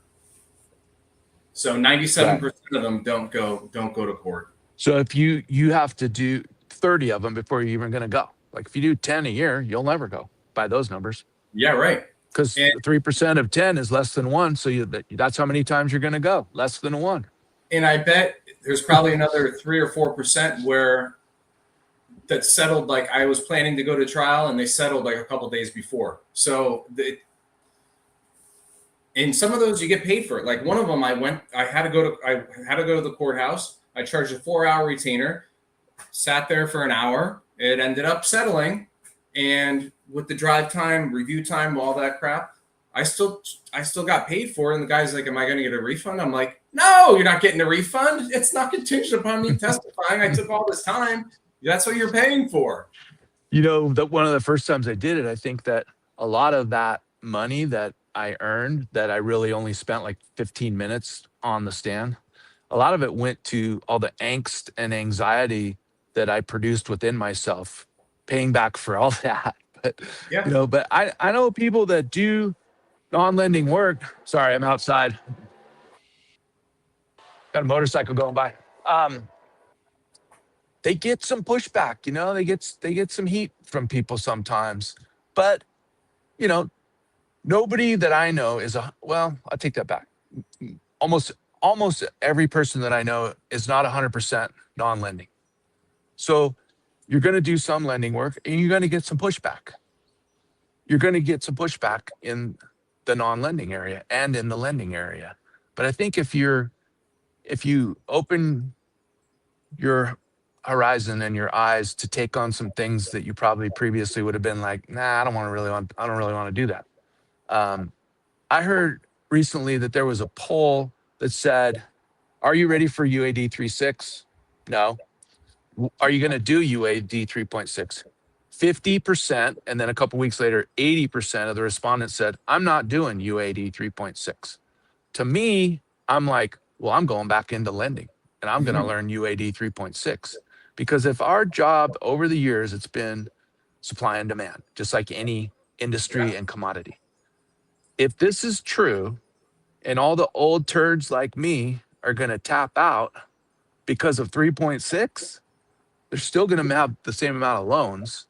So 97% of them don't go to court. So if you have to do 30 of them before you're even going to go. Like if you do 10 a year, you'll never go by those numbers. Yeah, right. Because 3% of 10 is less than 1. So that's how many times you're going to go, less than 1. And I bet there's probably another 3 or 4% where that settled, like I was planning to go to trial and they settled like a couple days before. So in some of those you get paid for it. Like one of them, I had to go to the courthouse. I charged a 4-hour retainer, sat there for an hour. It ended up settling. And with the drive time, review time, all that crap, I still got paid for it. And the guy's like, am I going to get a refund? I'm like, no, you're not getting a refund. It's not contingent upon me testifying. I took all this time. That's what you're paying for. That one of the first times I did it, I think that a lot of that money that I earned, that I really only spent like 15 minutes on the stand, a lot of it went to all the angst and anxiety that I produced within myself, paying back for all that. But, yeah. But I know people that do non-lending work. Sorry, I'm outside. Got a motorcycle going by. they get some pushback, they get some heat from people sometimes. But, nobody that I know well, I take that back. Almost every person that I know is not 100% non-lending. So you're going to do some lending work and you're going to get some pushback. You're going to get some pushback in the non-lending area and in the lending area. But I think if you open your horizon and your eyes to take on some things that you probably previously would have been like, nah, I don't really want to do that. I heard recently that there was a poll that said, are you ready for UAD 3.6? No. Are you going to do UAD 3.6? 50%, and then a couple weeks later, 80% of the respondents said, I'm not doing UAD 3.6. To me, I'm like, well, I'm going back into lending and I'm going to learn UAD 3.6. Because if our job over the years, it's been supply and demand, just like any industry and commodity. If this is true and all the old turds like me are going to tap out because of 3.6, they're still going to have the same amount of loans.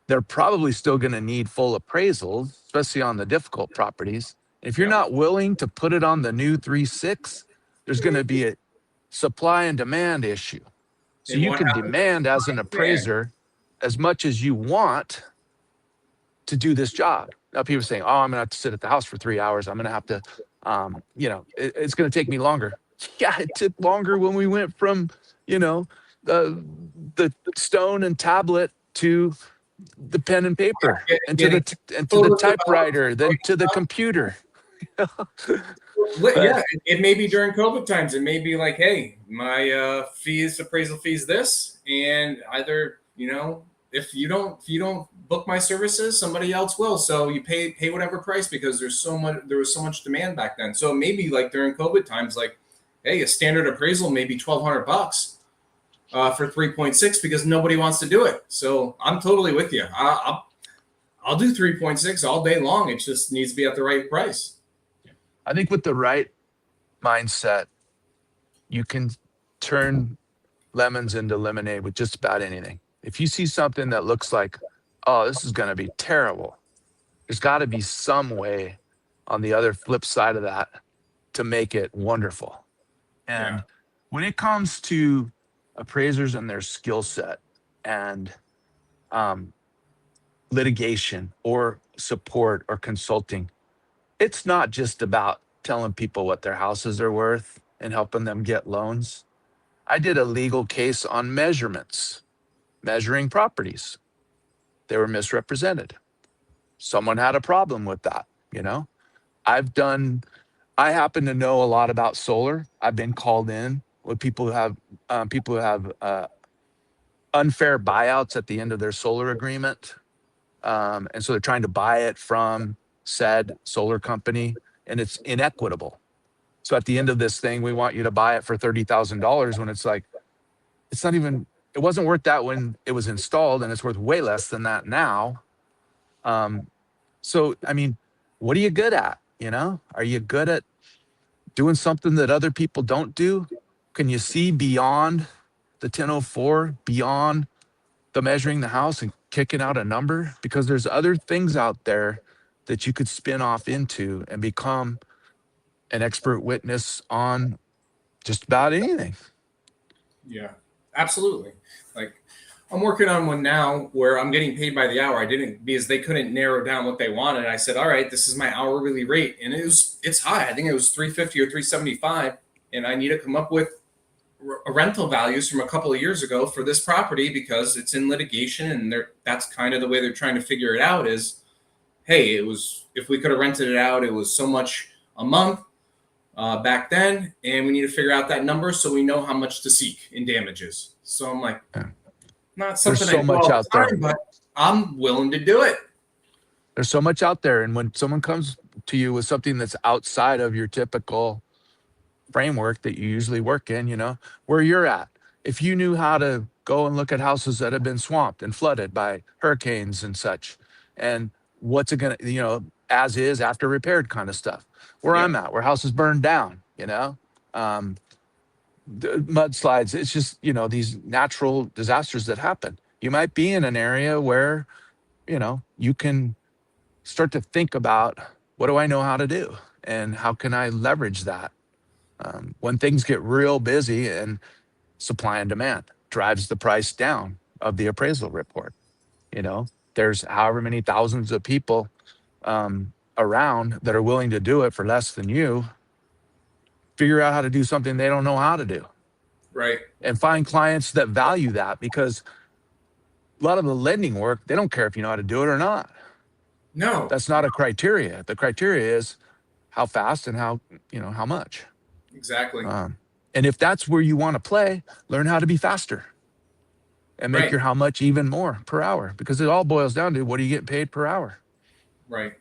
They're probably still going to need full appraisals, especially on the difficult properties. If you're not willing to put it on the new 3.6, there's going to be a supply and demand issue. So you can demand as an appraiser as much as you want to do this job. Now people are saying, oh, I'm going to have to sit at the house for 3 hours. I'm going to have to, it's going to take me longer. Yeah, it took longer when we went from, the stone and tablet to the pen and paper and to the typewriter, then to the computer. Yeah, it may be during COVID times. It may be like, hey, my appraisal fees this, and either if you don't book my services, somebody else will. So you pay whatever price because there was so much demand back then. So maybe like during COVID times, like, hey, a standard appraisal may be $1,200 for 3.6 because nobody wants to do it. So I'm totally with you. I'll do 3.6 all day long. It just needs to be at the right price. I think with the right mindset, you can turn lemons into lemonade with just about anything. If you see something that looks like, oh, this is going to be terrible, there's got to be some way on the other flip side of that to make it wonderful. And when it comes to appraisers and their skill set and litigation or support or consulting, it's not just about telling people what their houses are worth and helping them get loans. I did a legal case on measurements, measuring properties. They were misrepresented. Someone had a problem with that, I happen to know a lot about solar. I've been called in with people who have unfair buyouts at the end of their solar agreement. And so they're trying to buy it from said solar company, and it's inequitable. So at the end of this thing, we want you to buy it for $30,000 when it's like, it wasn't worth that when it was installed, and it's worth way less than that now. So, I mean, what are you good at? Are you good at doing something that other people don't do? Can you see beyond the 1004, beyond the measuring the house and kicking out a number? Because there's other things out there that you could spin off into and become an expert witness on just about anything. Yeah, absolutely. Like, I'm working on one now where I'm getting paid by the hour. I didn't, because they couldn't narrow down what they wanted. I said, all right, this is my hourly rate. And it's high. I think it was $350 or $375. And I need to come up with rental values from a couple of years ago for this property because it's in litigation. And that's kind of the way they're trying to figure it out is, hey, if we could have rented it out, it was so much a month back then. And we need to figure out that number so we know how much to seek in damages. So I'm like, not something There's so much out there, but I'm willing to do it. There's so much out there. And when someone comes to you with something that's outside of your typical framework that you usually work in, where you're at, if you knew how to go and look at houses that have been swamped and flooded by hurricanes and such, and what's it going to, as is after repaired kind of stuff, where I'm at, where houses burned down, mudslides. It's just, these natural disasters that happen. You might be in an area where, you can start to think about, what do I know how to do? And how can I leverage that? When things get real busy and supply and demand drives the price down of the appraisal report. There's however many thousands of people around that are willing to do it for less than you. Figure out how to do something they don't know how to do. Right. And find clients that value that, because a lot of the lending work, they don't care if you know how to do it or not. No. That's not a criteria. The criteria is how fast and how much. Exactly. And if that's where you want to play, learn how to be faster and make Right. your how much even more per hour, because it all boils down to, what are you getting paid per hour? Right.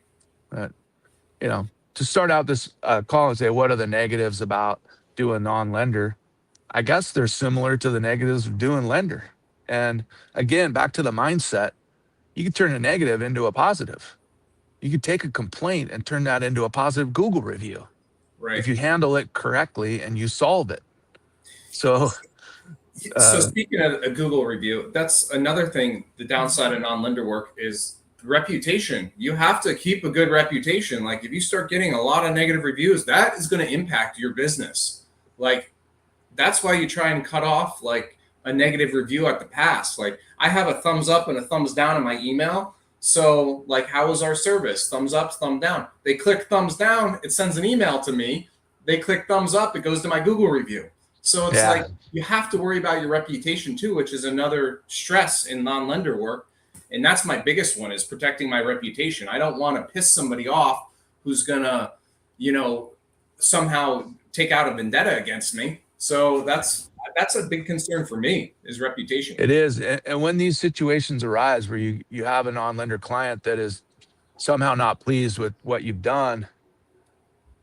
To start out this call and say, what are the negatives about doing non-lender? I guess they're similar to the negatives of doing lender. And again, back to the mindset, you can turn a negative into a positive. You could take a complaint and turn that into a positive Google review. Right. If you handle it correctly and you solve it. So speaking of a Google review, that's another thing. The downside of non-lender work is reputation. You have to keep a good reputation. Like, if you start getting a lot of negative reviews, that is going to impact your business. Like, that's why you try and cut off like a negative review at the pass. Like, I have a thumbs up and a thumbs down in my email. So like, how was our service? Thumbs up, thumb down. They click thumbs down, it sends an email to me. They click thumbs up, it goes to my Google review. So it's like, you have to worry about your reputation too, which is another stress in non-lender work. And that's my biggest one, is protecting my reputation. I don't want to piss somebody off who's gonna, somehow take out a vendetta against me. So that's a big concern for me, is reputation. It is. And when these situations arise where you have a non-lender client that is somehow not pleased with what you've done,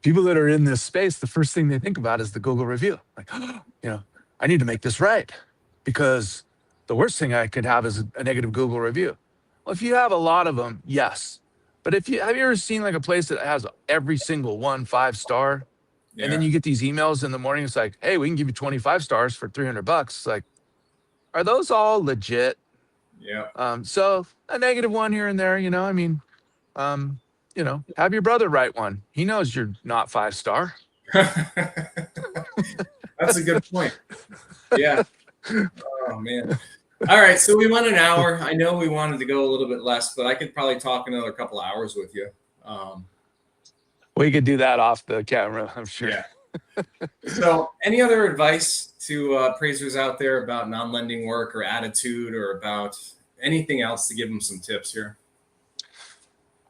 people that are in this space, the first thing they think about is the Google review. Like, I need to make this right, because the worst thing I could have is a negative Google review. Well, if you have a lot of them, yes. But have you ever seen like a place that has every single one 5-star? Yeah. And then you get these emails in the morning. It's like, hey, we can give you 25 stars for $300. It's like, are those all legit? Yeah. So a negative one here and there, have your brother write one. He knows you're not 5-star. That's a good point. Yeah. Oh man. All right. So we went an hour. I know we wanted to go a little bit less, but I could probably talk another couple hours with you. We could do that off the camera, I'm sure. Yeah. So any other advice to appraisers out there about non-lending work or attitude, or about anything else to give them some tips here?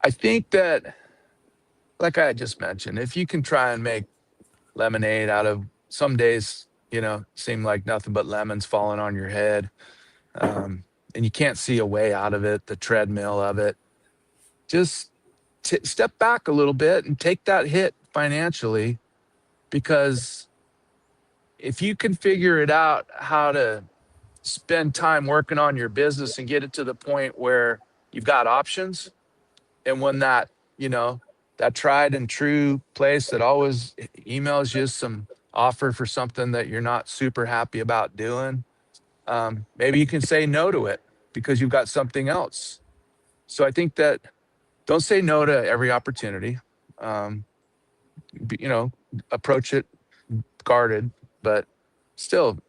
I think that, like I just mentioned, if you can try and make lemonade out of some days, seem like nothing but lemons falling on your head, and you can't see a way out of it, the treadmill of it, just step back a little bit and take that hit financially. Because if you can figure it out how to spend time working on your business and get it to the point where you've got options, and when that, that tried and true place that always emails you some offer for something that you're not super happy about doing, maybe you can say no to it because you've got something else. So I think that don't say no to every opportunity. Approach it guarded, but still,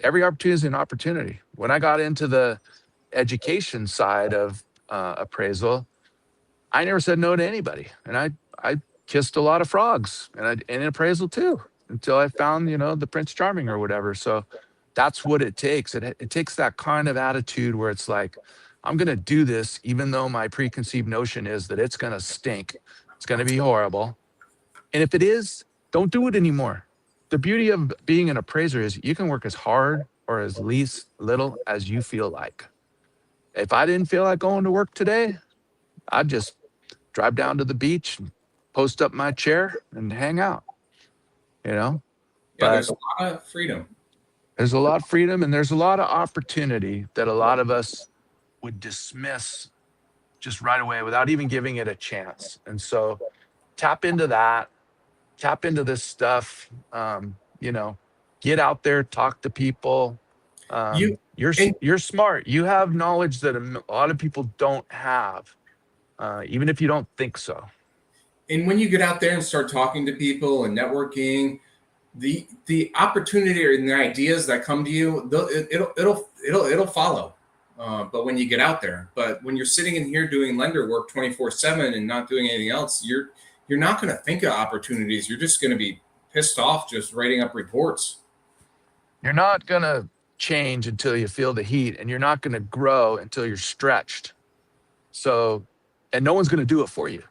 every opportunity is an opportunity. When I got into the education side of appraisal, I never said no to anybody, and I kissed a lot of frogs, and in appraisal too, until I found the Prince Charming or whatever. So that's what it takes. It takes that kind of attitude where it's like, I'm gonna do this even though my preconceived notion is that it's gonna stink, it's gonna be horrible, and if it is, don't do it anymore. The beauty of being an appraiser is you can work as hard or as little as you feel like. If I didn't feel like going to work today, I'd just drive down to the beach, and post up my chair and hang out, Yeah, but there's a lot of freedom. There's a lot of freedom, and there's a lot of opportunity that a lot of us would dismiss just right away without even giving it a chance. And so tap into that, tap into this stuff. Get out there, talk to people. You and You're smart. You have knowledge that a lot of people don't have, even if you don't think so. and when you get out there and start talking to people and networking, the opportunity or the ideas that come to you, it'll follow. But when you get out there, but when you're sitting in here doing lender work 24/7 and not doing anything else, you're not going to think of opportunities. You're just going to be pissed off just writing up reports. You're not going to change until you feel the heat, and you're not going to grow until you're stretched. So, and no one's going to do it for you.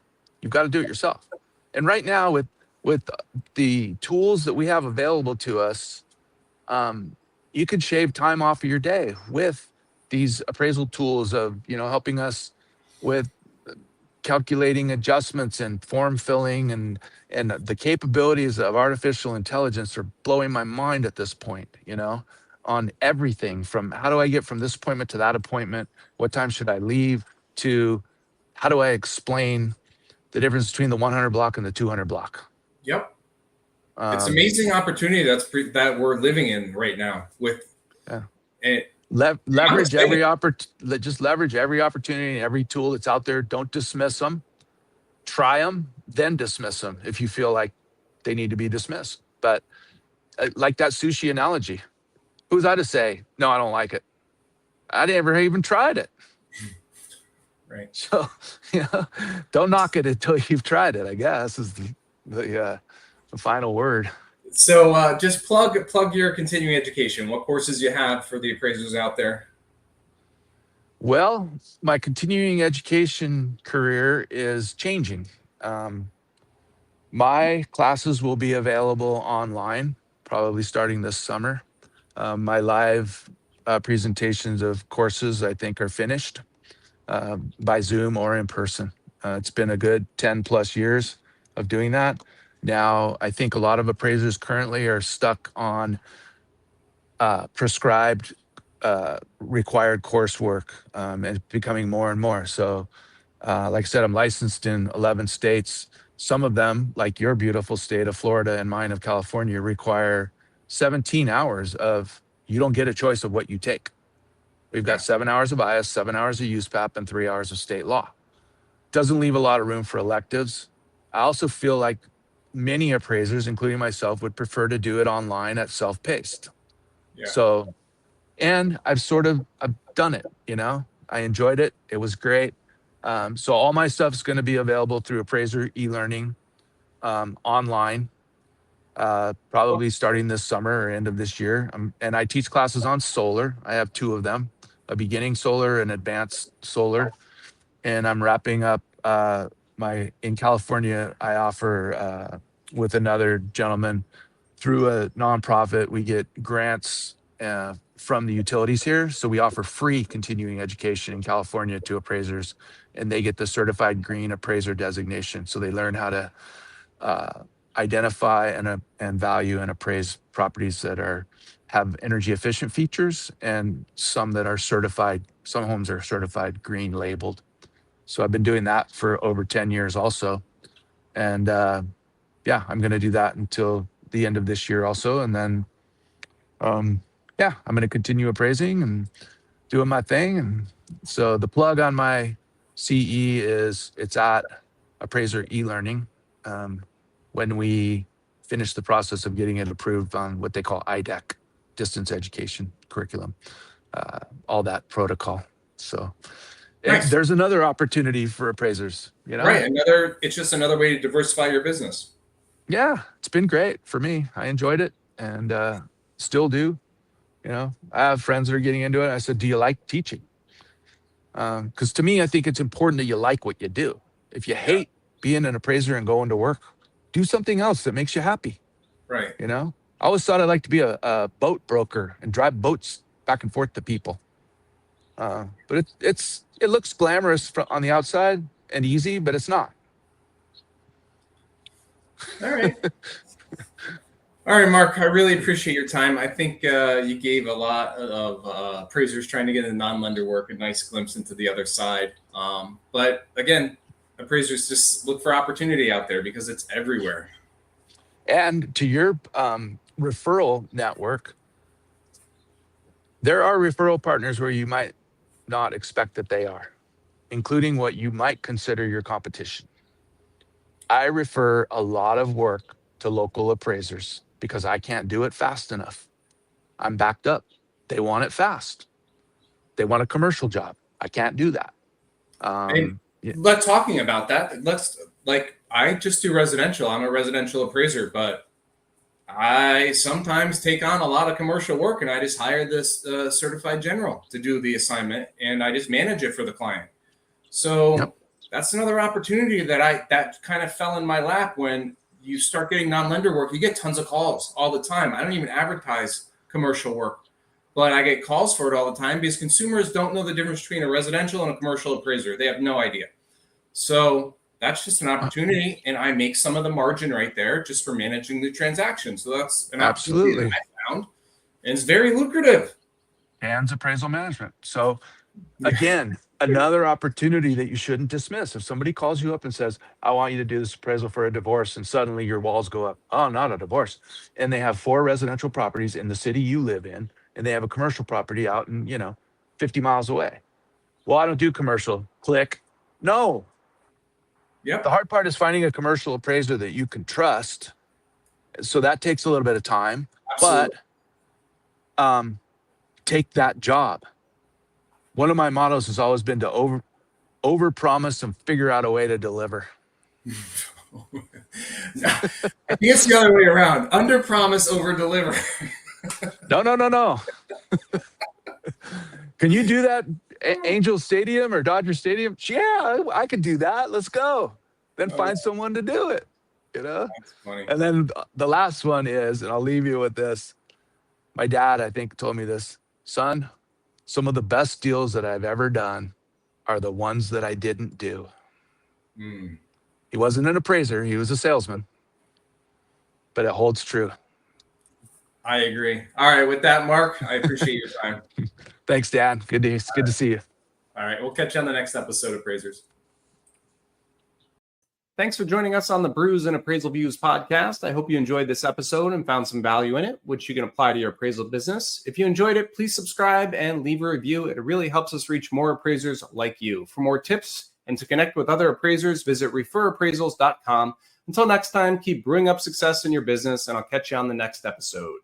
You've got to do it yourself. And right now, with the tools that we have available to us, you can shave time off of your day with these appraisal tools of, helping us with calculating adjustments and form filling, and the capabilities of artificial intelligence are blowing my mind at this point, on everything from how do I get from this appointment to that appointment, what time should I leave, to how do I explain the difference between the 100 block and the 200 block. Yep. It's amazing opportunity that we're living in right now with it. Leverage every just leverage every opportunity and every tool that's out there. Don't dismiss them. Try them, then dismiss them if you feel like they need to be dismissed. But like that sushi analogy, who's I to say, no, I don't like it? I never even tried it. Right. So, don't knock it until you've tried it, I guess, is the final word. So just plug your continuing education. What courses you have for the appraisers out there? Well, my continuing education career is changing. My classes will be available online, probably starting this summer. My live presentations of courses, I think, are finished by Zoom or in person. It's been a good 10 plus years of doing that. Now, I think a lot of appraisers currently are stuck on prescribed required coursework, and it's becoming more and more. So, like I said, I'm licensed in 11 states. Some of them, like your beautiful state of Florida and mine of California, require 17 hours of, you don't get a choice of what you take. We've got 7 hours of IS, 7 hours of USPAP, and 3 hours of state law. Doesn't leave a lot of room for electives. I also feel like many appraisers, including myself, would prefer to do it online at self-paced. Yeah. So, and I've done it, I enjoyed it. It was great. So all my stuff is going to be available through Appraiser e-learning online, probably starting this summer or end of this year. And I teach classes on solar. I have 2 of them, a beginning solar and advanced solar. And I'm wrapping up in California, I offer with another gentleman through a nonprofit, we get grants from the utilities here. So we offer free continuing education in California to appraisers, and they get the certified green appraiser designation. So they learn how to identify and value and appraise properties that have energy efficient features, and some that are certified. Some homes are certified green labeled. So I've been doing that for over 10 years also. And I'm going to do that until the end of this year also. And then, I'm going to continue appraising and doing my thing. And so the plug on my CE is it's at Appraiser e-learning. When we finish the process of getting it approved on what they call IDEC, distance education curriculum, all that protocol. So Nice. There's another opportunity for appraisers, Right. It's just another way to diversify your business. Yeah, it's been great for me. I enjoyed it and still do. I have friends that are getting into it. I said, do you like teaching? Because to me, I think it's important that you like what you do. If you hate being an appraiser and going to work, do something else that makes you happy. Right. I always thought I'd like to be a boat broker and drive boats back and forth to people. But it looks glamorous on the outside and easy, but it's not. All right. All right, Mark, I really appreciate your time. I think you gave a lot of appraisers trying to get into non-lender work a nice glimpse into the other side. But again, appraisers, just look for opportunity out there because it's everywhere. And to your referral network, there are referral partners where you might not expect that they are, including what you might consider your competition. I refer a lot of work to local appraisers because I can't do it fast enough. I'm backed up. They want it fast. They want a commercial job. I can't do that. But talking about that, I just do residential. I'm a residential appraiser, but I sometimes take on a lot of commercial work, and I just hire this certified general to do the assignment, and I just manage it for the client. So that's another opportunity that kind of fell in my lap. When you start getting non-lender work, you get tons of calls all the time. I don't even advertise commercial work, but I get calls for it all the time because consumers don't know the difference between a residential and a commercial appraiser. They have no idea. So that's just an opportunity, and I make some of the margin right there just for managing the transaction. So that's an opportunity that I found, and it's very lucrative. And appraisal management. So again, another opportunity that you shouldn't dismiss. If somebody calls you up and says, I want you to do this appraisal for a divorce, and suddenly your walls go up, oh, not a divorce. And they have 4 residential properties in the city you live in, and they have a commercial property out in, 50 miles away. Well, I don't do commercial. Click. No. Yep. The hard part is finding a commercial appraiser that you can trust. So that takes a little bit of time. Absolutely. But take that job. One of my mottos has always been to over promise and figure out a way to deliver. I think it's the other way around. Under promise, over deliver. No. Can you do that? Angel Stadium or Dodger Stadium? Yeah, I can do that. Let's go. Then find someone to do it. That's funny. And then the last one is, and I'll leave you with this. My dad, I think, told me this. Son, some of the best deals that I've ever done are the ones that I didn't do. He wasn't an appraiser. He was a salesman. But it holds true. I agree. All right. With that, Mark, I appreciate your time. Thanks, Dan. Good to see you. All right. We'll catch you on the next episode of Appraisers. Thanks for joining us on the Brews and Appraisal Views podcast. I hope you enjoyed this episode and found some value in it, which you can apply to your appraisal business. If you enjoyed it, please subscribe and leave a review. It really helps us reach more appraisers like you. For more tips and to connect with other appraisers, visit referappraisals.com. Until next time, keep brewing up success in your business, and I'll catch you on the next episode.